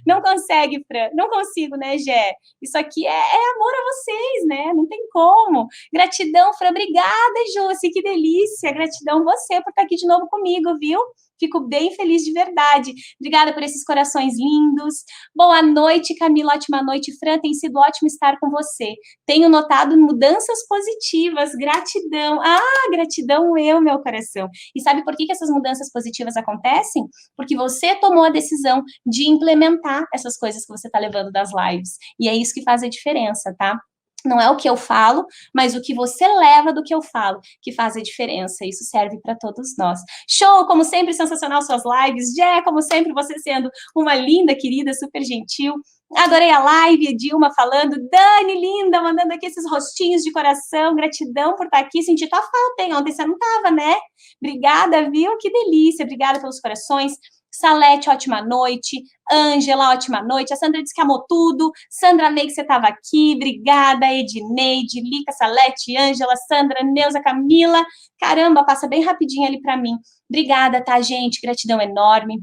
Não consegue, Fran, não consigo, né, Gé? Isso aqui é amor a vocês, né? Não tem como. Gratidão, Fran, obrigada, Jússi, que delícia. Gratidão você por estar aqui de novo comigo, viu? Fico bem feliz de verdade. Obrigada por esses corações lindos. Boa noite, Camila. Ótima noite, Fran. Tem sido ótimo estar com você. Tenho notado mudanças positivas. Gratidão. Ah, gratidão meu coração. E sabe por que essas mudanças positivas acontecem? Porque você tomou a decisão de implementar essas coisas que você está levando das lives. E é isso que faz a diferença, tá? Não é o que eu falo, mas o que você leva do que eu falo, que faz a diferença. Isso serve para todos nós. Show, como sempre, sensacional suas lives. Jé, como sempre, você sendo uma linda, querida, super gentil. Adorei a live, Dilma falando. Dani, linda, mandando aqui esses rostinhos de coração. Gratidão por estar aqui. Senti tua falta, hein? Ontem você não estava, né? Obrigada, viu? Que delícia. Obrigada pelos corações. Salete, ótima noite. Ângela, ótima noite. A Sandra disse que amou tudo. Sandra Ney, que você estava aqui. Obrigada, Edneide, Lica, Salete, Ângela, Sandra, Neuza, Camila. Caramba, passa bem rapidinho ali para mim. Obrigada, tá, gente? Gratidão enorme.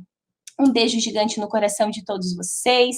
Um beijo gigante no coração de todos vocês.